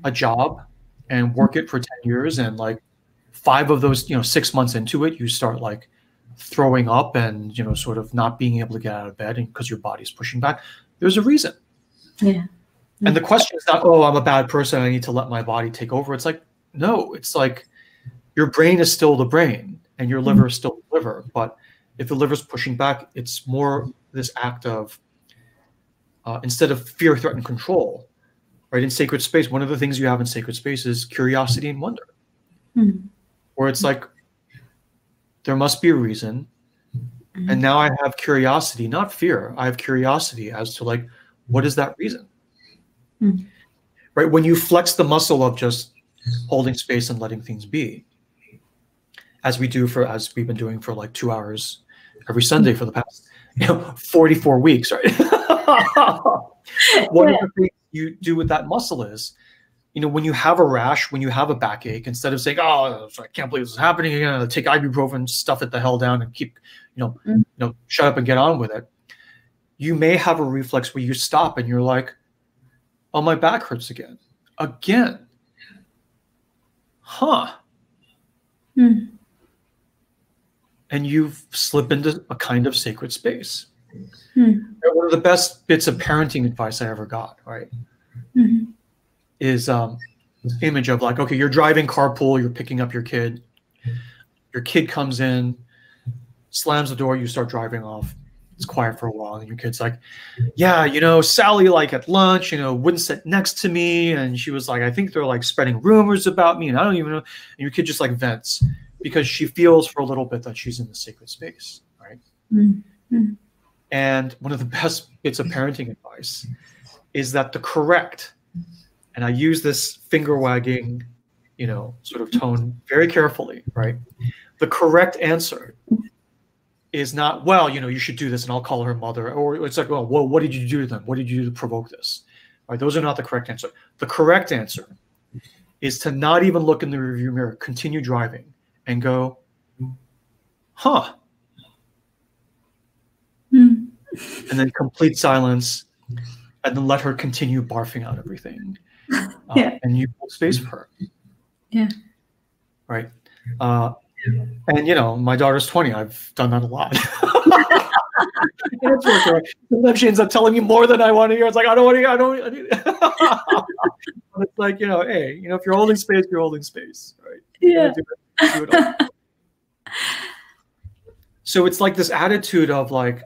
a job and work it for 10 years and like 5 of those, 6 months into it, you start like throwing up and, sort of not being able to get out of bed because your body's pushing back, there's a reason. Yeah. And the question is not, oh, I'm a bad person, I need to let my body take over. It's like, no, it's like your brain is still the brain and your liver is still the liver. But if the liver's pushing back, it's more this act of, instead of fear, threat, and control, right? In sacred space, one of the things you have in sacred space is curiosity and wonder. Where it's like, there must be a reason. And now I have curiosity, not fear. I have curiosity as to like, what is that reason? Right? When you flex the muscle of just holding space and letting things be, as we've been doing for like 2 hours every Sunday for the past 44 weeks, right? One of the things you do with that muscle is, when you have a rash, when you have a backache, instead of saying, oh, I can't believe this is happening again, take ibuprofen, stuff it the hell down and keep, shut up and get on with it. You may have a reflex where you stop and you're like, oh, my back hurts again. Huh. And you slip into a kind of sacred space. One of the best bits of parenting advice I ever got, right, is this image of like, okay, you're driving carpool, you're picking up your kid comes in, slams the door, you start driving off. It's quiet for a while, and your kid's like, yeah, Sally, like at lunch, wouldn't sit next to me, and she was like, I think they're like spreading rumors about me, and I don't even know. And your kid just like vents because she feels for a little bit that she's in the sacred space, right? And one of the best bits of parenting advice is that the correct, and I use this finger wagging, sort of tone very carefully, right? The correct answer is not, well, you should do this and I'll call her mother. Or it's like, well, what did you do to them? What did you do to provoke this? Right? Those are not the correct answer. The correct answer is to not even look in the rearview mirror, continue driving and go, huh. And then complete silence and then let her continue barfing out everything. And you hold space for her. Yeah. Right. And my daughter's 20. I've done that a lot. Sometimes she ends up telling me more than I want to hear. It's like, I don't want to hear. But it's like, hey, if you're holding space, you're holding space, right? Yeah. Do it all. So it's like this attitude of like,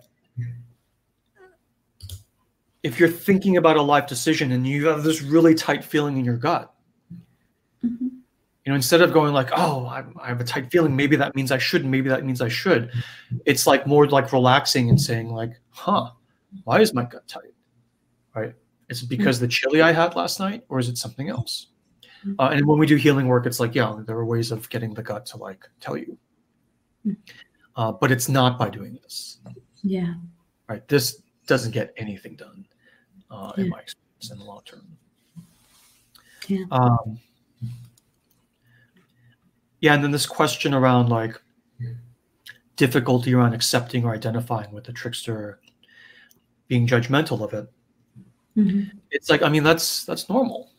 if you're thinking about a life decision and you have this really tight feeling in your gut, instead of going like, oh, I have a tight feeling, maybe that means I shouldn't, maybe that means I should. It's like more like relaxing and saying like, huh, why is my gut tight, right? Is it because the chili I had last night, or is it something else? And when we do healing work, it's like, yeah, there are ways of getting the gut to like tell you. But it's not by doing this. Yeah. Right. This doesn't get anything done in my experience in the long term. Yeah. And then this question around like difficulty around accepting or identifying with the trickster, being judgmental of it. It's like, I mean, that's normal.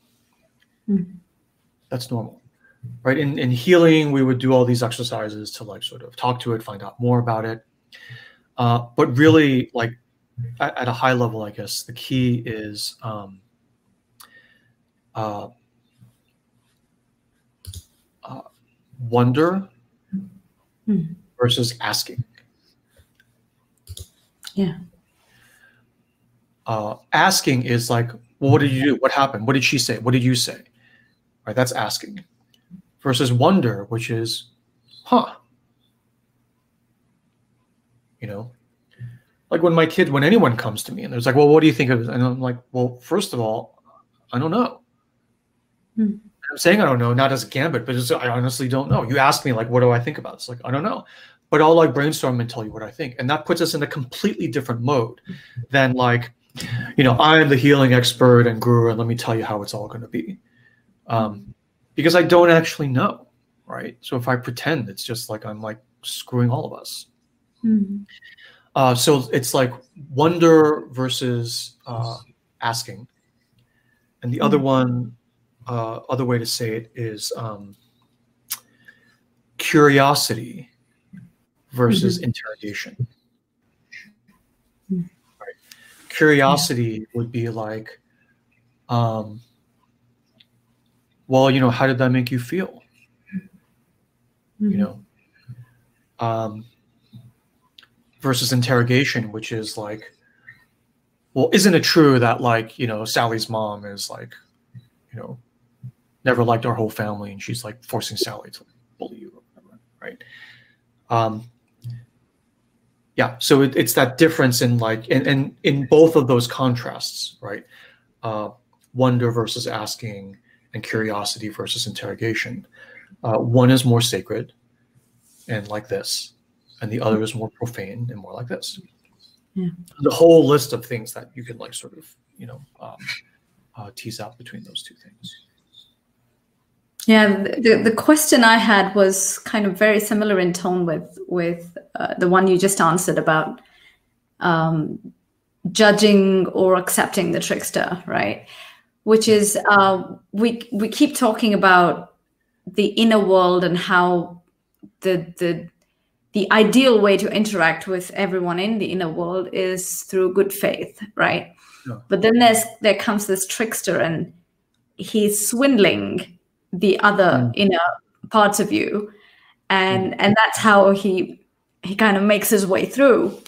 That's normal. Right. In healing, we would do all these exercises to like sort of talk to it, find out more about it. But really, like at a high level, I guess the key is wonder versus asking. Yeah. Asking is like, well, what did you do? What happened? What did she say? What did you say? Right. That's asking. Versus wonder, which is, huh. Like when anyone comes to me and there's like, well, what do you think of it? And I'm like, well, first of all, I don't know. Mm. I'm saying I don't know, not as a gambit, but just, I honestly don't know. You ask me, like, what do I think about? It's like, I don't know. But I'll like brainstorm and tell you what I think. And that puts us in a completely different mode than like, you know, I'm the healing expert and guru, and let me tell you how it's all going to be. Because I don't actually know, right? So if I pretend, it's just like I'm like screwing all of us. So it's like wonder versus asking. And the other one, other way to say it is curiosity versus interrogation. Right? Curiosity would be like, well, you know, how did that make you feel? You know, versus interrogation, which is like, well, isn't it true that like, you know, Sally's mom is like, you know, never liked our whole family, and she's like forcing Sally to bully you or whatever, right? Yeah, so it's that difference in like, and in both of those contrasts, right? Wonder versus asking, and curiosity versus interrogation. One is more sacred and like this, and the other is more profane and more like this. Yeah. The whole list of things that you can like sort of, you know, tease out between those two things. Yeah, the question I had was kind of very similar in tone with the one you just answered about judging or accepting the trickster, right? Which is we keep talking about the inner world and how the ideal way to interact with everyone in the inner world is through good faith, right? Yeah. But then there comes this trickster, and he's swindling the other inner parts of you, and that's how he kind of makes his way through.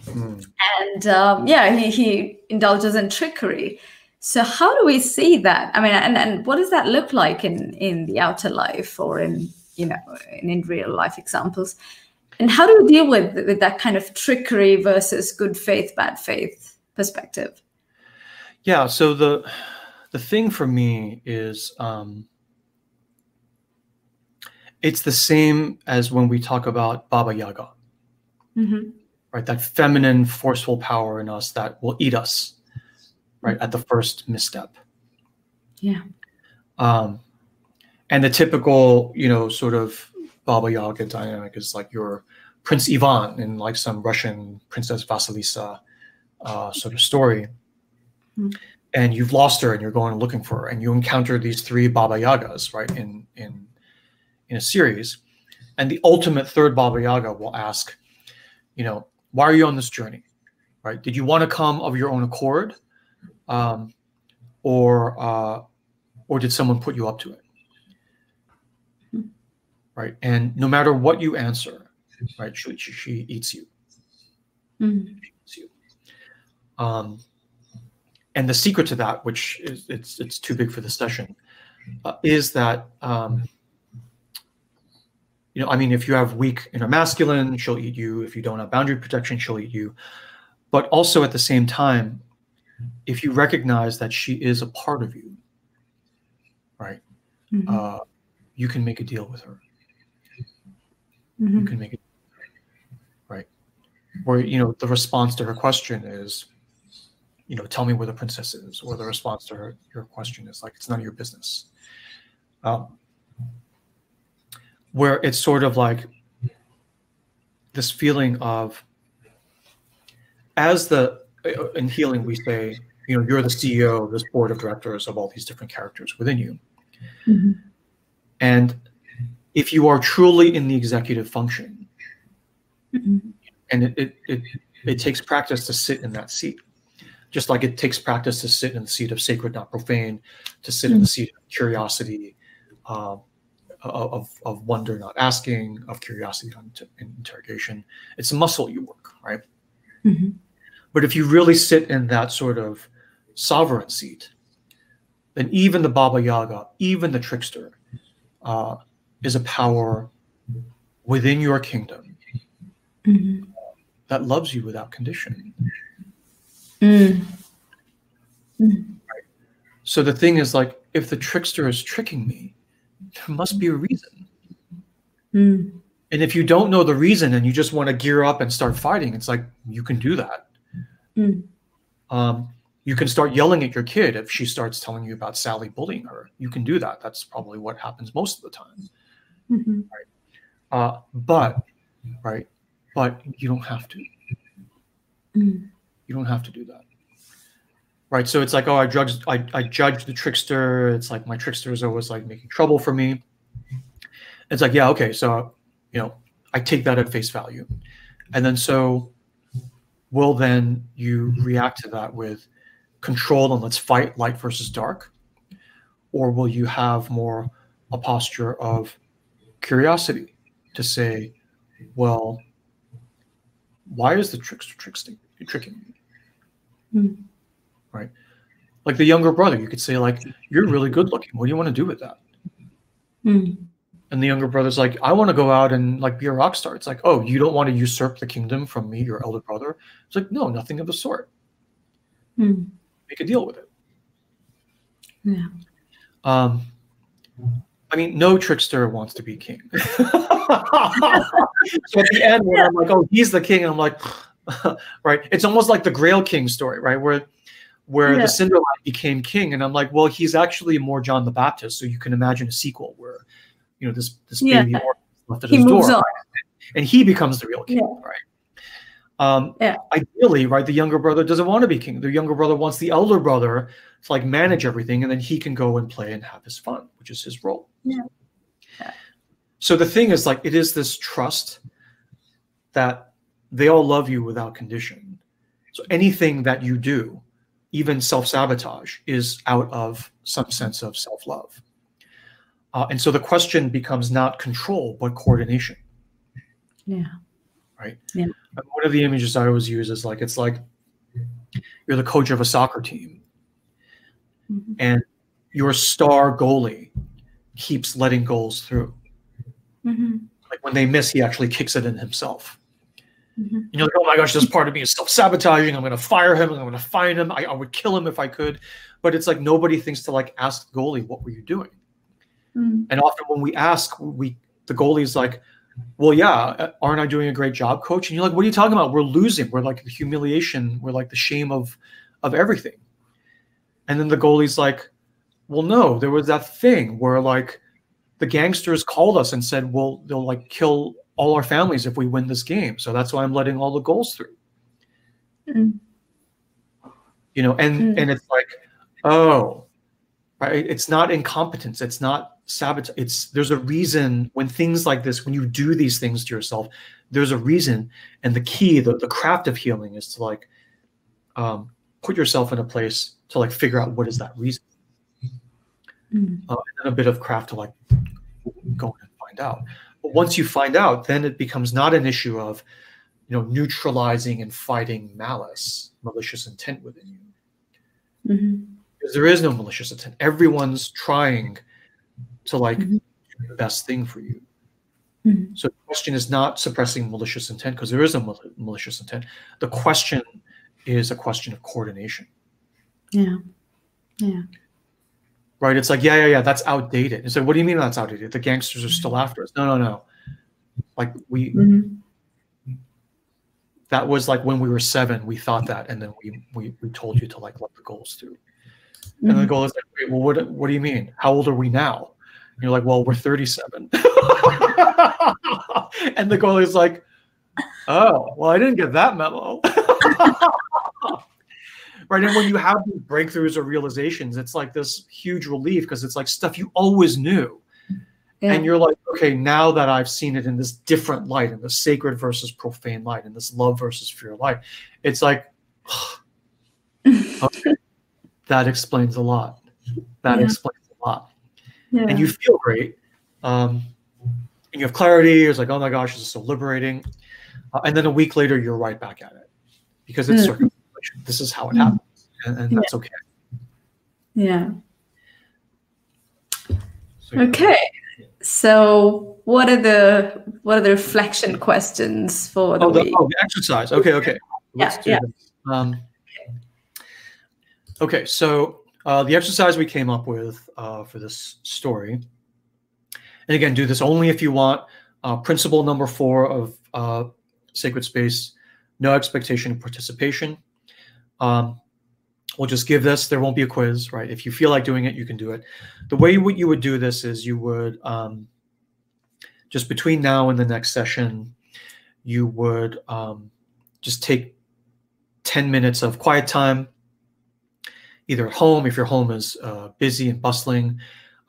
And yeah, he indulges in trickery. So how do we see that? I mean, and what does that look like in the outer life, or in, you know, in real life examples? And how do we deal with that kind of trickery versus good faith, bad faith perspective? Yeah, so the thing for me is it's the same as when we talk about Baba Yaga, right? That feminine, forceful power in us that will eat us, right, at the first misstep. Yeah. And the typical, you know, sort of Baba Yaga dynamic is like your Prince Ivan in like some Russian Princess Vasilisa sort of story. And you've lost her and you're going looking for her, and you encounter these three Baba Yagas, right, in a series. And the ultimate third Baba Yaga will ask, you know, why are you on this journey, right? Did you want to come of your own accord, or did someone put you up to it, right? And no matter what you answer, right, she eats you. She eats you. And the secret to that, which is it's too big for the session, is that you know, I mean, if you have weak inner masculine, she'll eat you. If you don't have boundary protection, she'll eat you. But also at the same time, if you recognize that she is a part of you, right, you can make a deal with her. You can make it, right? Where, you know, the response to her question is, you know, tell me where the princess is, or the response to your question is like, it's none of your business. Where it's sort of like this feeling of, as in healing, we say, you know, you're the CEO of this board of directors of all these different characters within you. And if you are truly in the executive function, and it takes practice to sit in that seat, just like it takes practice to sit in the seat of sacred, not profane, to sit in the seat of curiosity, of wonder, not asking, of curiosity, not interrogation. It's a muscle you work, right? But if you really sit in that sort of sovereign seat, then even the Baba Yaga, even the trickster, is a power within your kingdom that loves you without condition. Right? So the thing is, like, if the trickster is tricking me, there must be a reason. Mm. And if you don't know the reason and you just want to gear up and start fighting, it's like, you can do that. Mm. You can start yelling at your kid if she starts telling you about Sally bullying her. You can do that. That's probably what happens most of the time. Mm-hmm. Right? But you don't have to. Mm. You don't have to do that. Right? So it's like, oh, I judge the trickster. It's like my trickster is always like making trouble for me. It's like, yeah, okay, so I take that at face value. And then so will then you react to that with control and let's fight light versus dark? Or will you have more a posture of curiosity to say, well, why is the trickster tricking me? Mm. Right? Like the younger brother, you could say like, you're really good looking. What do you want to do with that? Mm. And the younger brother's like, I want to go out and like be a rock star. It's like, oh, you don't want to usurp the kingdom from me, your elder brother? It's like, no, nothing of the sort. Mm. Make a deal with it. Yeah. I mean, no trickster wants to be king. So at the end, when I'm like, oh, he's the king, and I'm like, right? It's almost like the Grail King story, right? Where the Cinderlad became king, and I'm like, well, he's actually more John the Baptist. So you can imagine a sequel where, this baby orphan is left at his door, and he becomes the real king, right? Ideally, right, the younger brother doesn't want to be king. The younger brother wants the elder brother to like manage everything, and then he can go and play and have his fun, which is his role. Yeah. So the thing is, like, it is this trust that they all love you without condition. So anything that you do, even self-sabotage, is out of some sense of self-love. And so the question becomes not control, but coordination. Yeah. Right? Yeah. And one of the images I always use is like, it's like you're the coach of a soccer team, mm-hmm. and your star goalie keeps letting goals through. Mm-hmm. Like when they miss, he actually kicks it in himself. Mm-hmm. And you're like, oh my gosh, this part of me is self-sabotaging. I'm going to fire him. I'm going to fine him. I would kill him if I could. But it's like nobody thinks to like ask the goalie, what were you doing? Mm-hmm. And often when we ask, the goalie's like, well, yeah, aren't I doing a great job, coach? And you're like, what are you talking about? We're losing. We're like the humiliation. We're like the shame of everything. And then the goalie's like, well, no, there was that thing where like the gangsters called us and said, well, they'll like kill all our families if we win this game. So that's why I'm letting all the goals through. Mm. And it's like, oh, right. It's not incompetence. It's not sabotage. There's a reason when things like this, when you do these things to yourself, there's a reason. And the key, the craft of healing is to like put yourself in a place to like figure out what is that reason. And then a bit of craft to like go and find out. But once you find out, then it becomes not an issue of, neutralizing and fighting malice, malicious intent within you. Mm-hmm. Because there is no malicious intent. Everyone's trying to like do the best thing for you. Mm-hmm. So the question is not suppressing malicious intent, because there is no malicious intent. The question is a question of coordination. Yeah. Yeah. Right? It's like, yeah, that's outdated. It's like, what do you mean that's outdated? The gangsters are still after us. No. Like that was like when we were 7, we thought that, and then we told you to like let the goals through. And the goal is like, wait, well, what do you mean? How old are we now? And you're like, well, we're 37. And the goal is like, oh, well, I didn't get that memo. Right. And when you have these breakthroughs or realizations, it's like this huge relief, because it's like stuff you always knew. Yeah. And you're like, okay, now that I've seen it in this different light, in the sacred versus profane light, in this love versus fear light, it's like, okay, that explains a lot. That explains a lot. Yeah. And you feel great. And you have clarity. It's like, oh my gosh, this is so liberating. And then a week later, you're right back at it, because it's circumstantial. This is how it happens. And that's okay. Yeah. Okay. So what are the reflection questions for the week? The exercise. Okay. Let's do this. Okay, so The exercise we came up with for this story, and again, do this only if you want. Principle number 4 of Sacred Space, no expectation of participation. We'll just give this. There won't be a quiz, right? If you feel like doing it, you can do it. The way you would do this is you would, just between now and the next session, you would just take 10 minutes of quiet time, either at home, if your home is busy and bustling.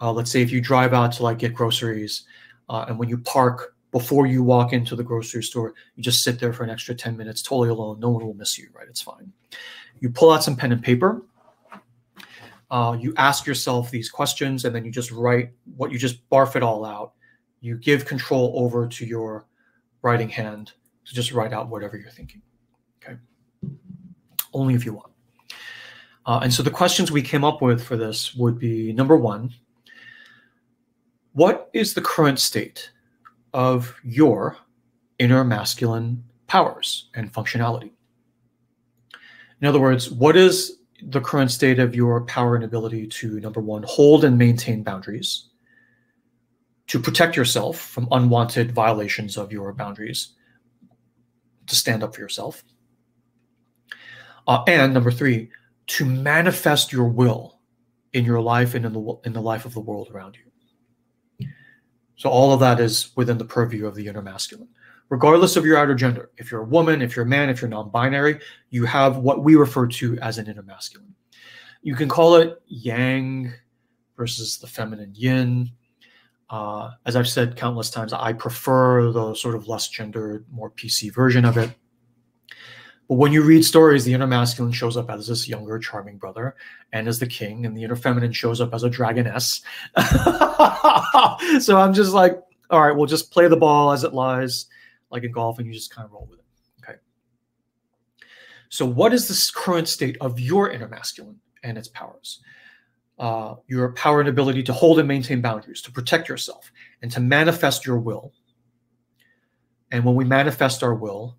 Let's say if you drive out to like get groceries, and when you park, before you walk into the grocery store, you just sit there for an extra 10 minutes, totally alone. No one will miss you, right? It's fine. You pull out some pen and paper. You ask yourself these questions, and then you just write what you just barf it all out. You give control over to your writing hand to just write out whatever you're thinking, okay? Only if you want. And so the questions we came up with for this would be, number 1, what is the current state of your inner masculine powers and functionality? In other words, what is the current state of your power and ability to, number 1, hold and maintain boundaries, to protect yourself from unwanted violations of your boundaries, to stand up for yourself, and number 3, to manifest your will in your life and in the life of the world around you. So all of that is within the purview of the inner masculine. Regardless of your outer gender, if you're a woman, if you're a man, if you're non-binary, you have what we refer to as an inner masculine. You can call it yang versus the feminine yin. As I've said countless times, I prefer the sort of less gendered, more PC version of it. But when you read stories, the inner masculine shows up as this younger, charming brother and as the king, and the inner feminine shows up as a dragoness. So I'm just like, all right, we'll just play the ball as it lies, like in golf, and you just kind of roll with it, okay? So what is this current state of your inner masculine and its powers? Your power and ability to hold and maintain boundaries, to protect yourself, and to manifest your will. And when we manifest our will,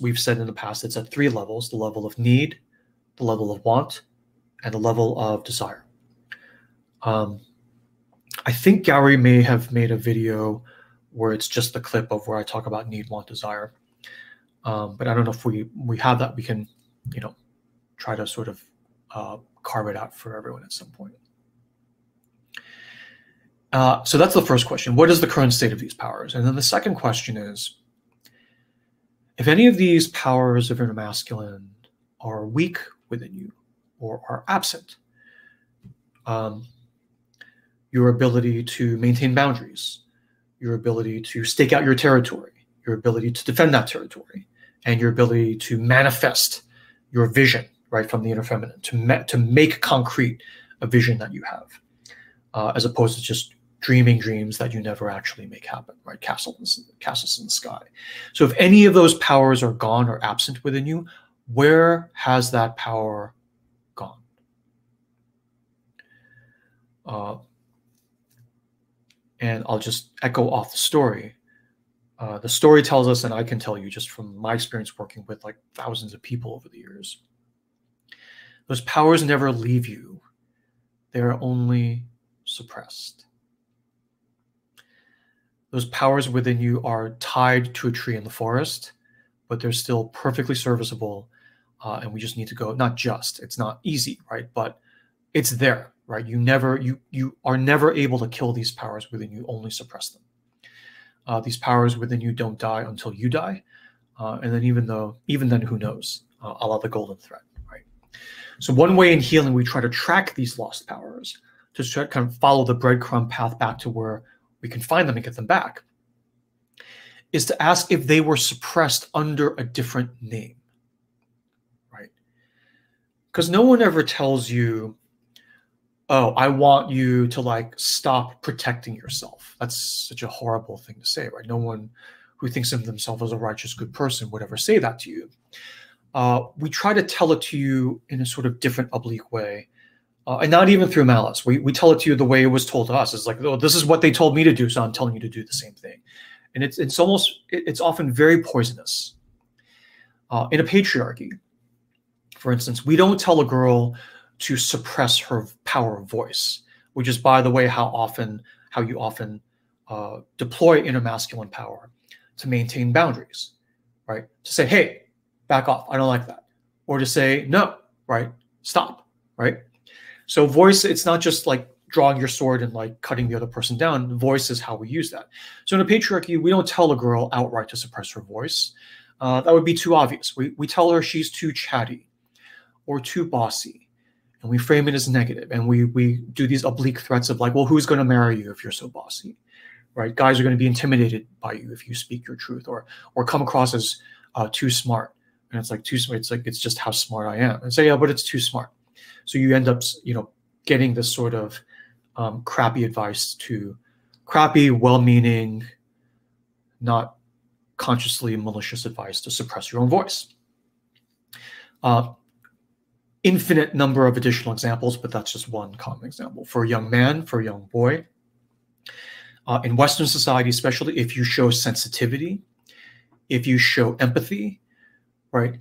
we've said in the past, it's at 3 levels: the level of need, the level of want, and the level of desire. I think Gary may have made a video where it's just the clip of where I talk about need, want, desire. But I don't know if we have that. We can, try to sort of carve it out for everyone at some point. So that's the first question. What is the current state of these powers? And then the second question is, if any of these powers of inner masculine are weak within you or are absent, your ability to maintain boundaries, your ability to stake out your territory, your ability to defend that territory, and your ability to manifest your vision, right, from the inner feminine, to make concrete a vision that you have, as opposed to just dreaming dreams that you never actually make happen, right? Castles in the sky. So if any of those powers are gone or absent within you, where has that power gone? And I'll just echo off the story. The story tells us, and I can tell you just from my experience working with like thousands of people over the years, those powers never leave you. They're only suppressed. Those powers within you are tied to a tree in the forest, but they're still perfectly serviceable. And we just need to go, it's not easy, right? But it's there, right? You are never able to kill these powers within you, only suppress them. These powers within you don't die until you die. And then even then, who knows? A la the golden thread, right? So one way in healing, we try to track these lost powers to try to kind of follow the breadcrumb path back to where we can find them and get them back, is to ask if they were suppressed under a different name, right? Because no one ever tells you, oh, I want you to like stop protecting yourself. That's such a horrible thing to say, right? No one who thinks of themselves as a righteous, good person would ever say that to you. We try to tell it to you in a sort of different oblique way. And not even through malice. We tell it to you the way it was told to us. It's like, oh, this is what they told me to do, so I'm telling you to do the same thing. And it's often very poisonous. In a patriarchy, for instance, we don't tell a girl, to suppress her power of voice, which is, by the way, how you often deploy inner masculine power to maintain boundaries, right? To say, hey, back off, I don't like that. Or to say, no, right? Stop, right? So voice, it's not just like drawing your sword and like cutting the other person down. Voice is how we use that. So in a patriarchy, we don't tell a girl outright to suppress her voice. That would be too obvious. We tell her she's too chatty or too bossy, and we frame it as negative. And we do these oblique threats of like, well, who's going to marry you if you're so bossy, right? Guys are going to be intimidated by you if you speak your truth, or come across as too smart. And it's like, too smart. It's like, it's just how smart I am. And say, yeah, but it's too smart. So you end up, getting this sort of crappy advice, crappy, well-meaning, not consciously malicious advice to suppress your own voice. Infinite number of additional examples, but that's just one common example. For a young man, for a young boy, in Western society especially, if you show sensitivity, if you show empathy, right?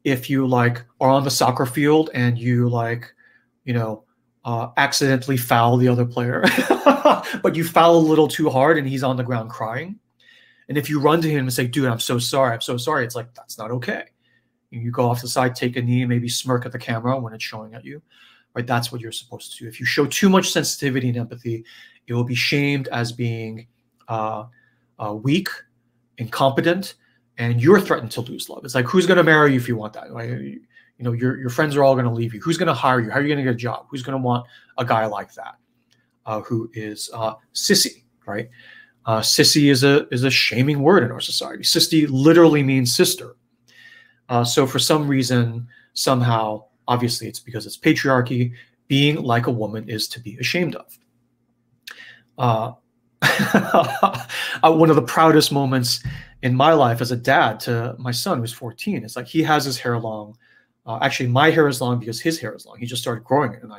If you like are on the soccer field and you like, accidentally foul the other player, but you foul a little too hard and he's on the ground crying. And if you run to him and say, dude, I'm so sorry, it's like, that's not okay. You go off the side, take a knee, maybe smirk at the camera when it's showing at you, right? That's what you're supposed to do. If you show too much sensitivity and empathy, it will be shamed as being weak, incompetent, and you're threatened to lose love. It's like, who's going to marry you if you want that? Right? Your friends are all going to leave you. Who's going to hire you? How are you going to get a job? Who's going to want a guy like that who is sissy, right? Sissy is a shaming word in our society. Sissy literally means sister. So for some reason, somehow, obviously it's because it's patriarchy, being like a woman is to be ashamed of. One of the proudest moments in my life as a dad to my son, who's 14, is like he has his hair long. Actually, my hair is long because his hair is long. He just started growing it, and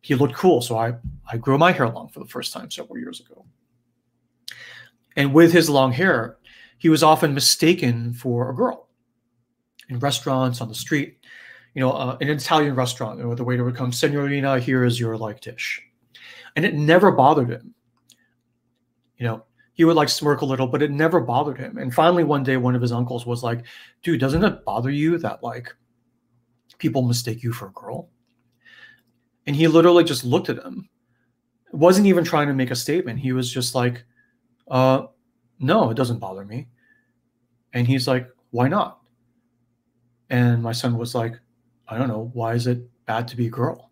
he looked cool. So I grew my hair long for the first time several years ago. And with his long hair, he was often mistaken for a girl in restaurants, on the street. An Italian restaurant, where the waiter would come, "Signorina, here is your like dish," and it never bothered him. He would like smirk a little, but it never bothered him. And finally, one day, one of his uncles was like, "Dude, doesn't it bother you that like people mistake you for a girl?" And he literally just looked at him. Wasn't even trying to make a statement. He was just like, "No, it doesn't bother me." And he's like, "Why not?" And my son was like, "I don't know. Why is it bad to be a girl?"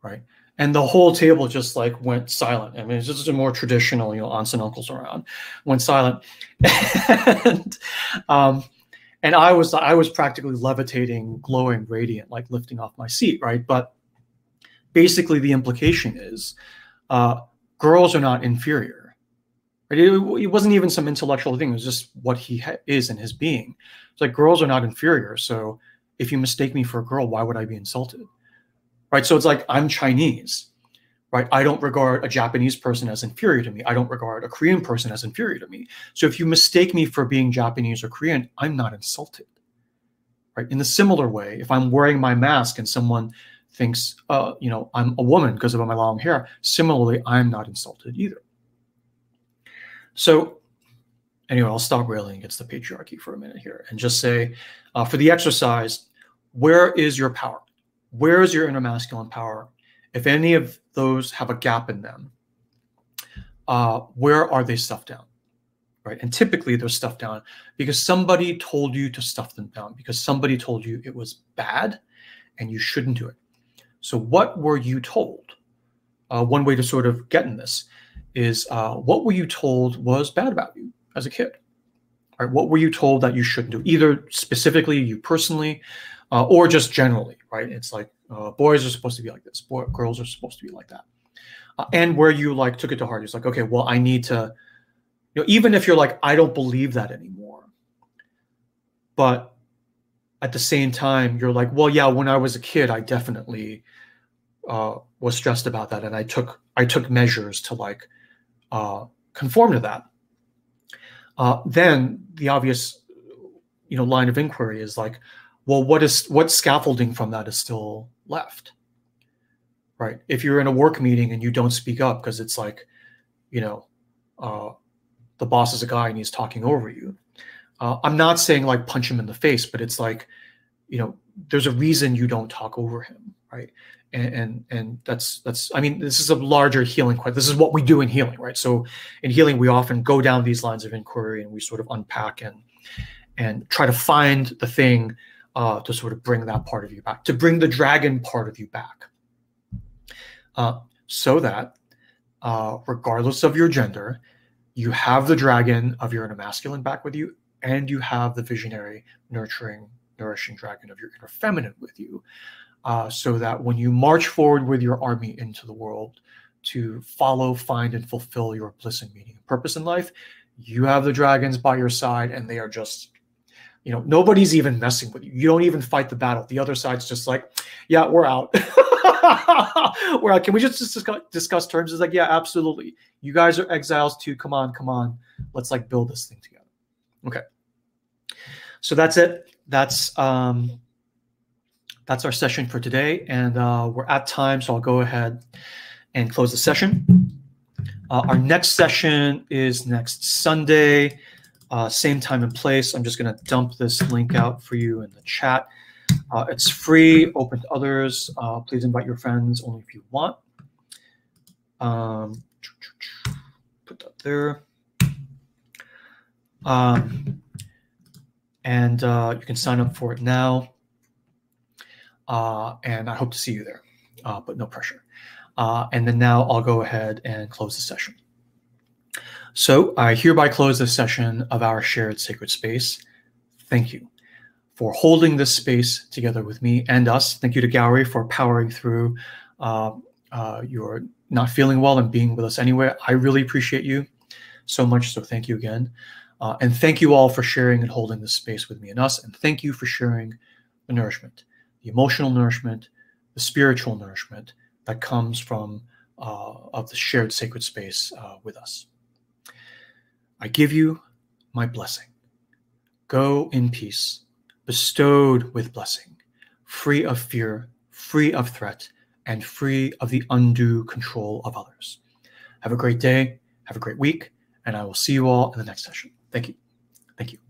Right? And the whole table just like went silent. I mean, it's just a more traditional, aunts and uncles around, went silent. And I was practically levitating, glowing, radiant, like lifting off my seat, right? But basically the implication is girls are not inferior. Right? It wasn't even some intellectual thing. It was just what he is in his being. It's like, girls are not inferior. So if you mistake me for a girl, why would I be insulted? Right? So it's like, I'm Chinese, right? I don't regard a Japanese person as inferior to me. I don't regard a Korean person as inferior to me. So if you mistake me for being Japanese or Korean, I'm not insulted, right? In a similar way, if I'm wearing my mask and someone thinks, I'm a woman because of my long hair, similarly, I'm not insulted either. So anyway, I'll stop railing against the patriarchy for a minute here and just say, for the exercise, where is your power? Where is your inner masculine power? If any of those have a gap in them, where are they stuffed down? Right? And typically they're stuffed down because somebody told you to stuff them down, because somebody told you it was bad and you shouldn't do it. So what were you told? One way to sort of get in this is what were you told was bad about you as a kid? Right? What were you told that you shouldn't do? Either specifically you personally, or just generally, right? It's like boys are supposed to be like this, girls are supposed to be like that. And where you like took it to heart, it's like, okay, well, I need to, even if you're like, I don't believe that anymore. But at the same time, you're like, well, yeah, when I was a kid, I definitely was stressed about that. And I took measures to like conform to that. Then the obvious, line of inquiry is like, well, what scaffolding from that is still left, right? If you're in a work meeting and you don't speak up because it's like, you know, the boss is a guy and he's talking over you. I'm not saying like punch him in the face, but it's like, you know, there's a reason you don't talk over him, right? And that's I mean, this is a larger healing question. This is what we do in healing, right? So in healing, we often go down these lines of inquiry and we sort of unpack and try to find the thing to sort of bring that part of you back, to bring the dragon part of you back, so that regardless of your gender, you have the dragon of your inner masculine back with you, and you have the visionary, nurturing, nourishing dragon of your inner feminine with you, so that when you march forward with your army into the world to follow, find, and fulfill your bliss and meaning and purpose in life, you have the dragons by your side, and they are just, you know, nobody's even messing with you. You don't even fight the battle. The other side's just like, yeah, we're out. We're out. Can we just discuss terms? It's like, yeah, absolutely. You guys are exiles too. Come on. Let's like build this thing together. Okay. So that's it. That's our session for today. And we're at time, so I'll go ahead and close the session. Our next session is next Sunday, same time and place. I'm just going to dump this link out for you in the chat. It's free, open to others. Please invite your friends only if you want. Put that there. And you can sign up for it now. And I hope to see you there, but no pressure. And then now I'll go ahead and close the session. So I hereby close this session of our shared sacred space. Thank you for holding this space together with me and us. Thank you to Gowrie for powering through your not feeling well and being with us anyway. I really appreciate you so much, so thank you again. And thank you all for sharing and holding this space with me and us. And thank you for sharing the nourishment, the emotional nourishment, the spiritual nourishment that comes from of the shared sacred space with us. I give you my blessing. Go in peace, bestowed with blessing, free of fear, free of threat, and free of the undue control of others. Have a great day, have a great week, and I will see you all in the next session. Thank you. Thank you.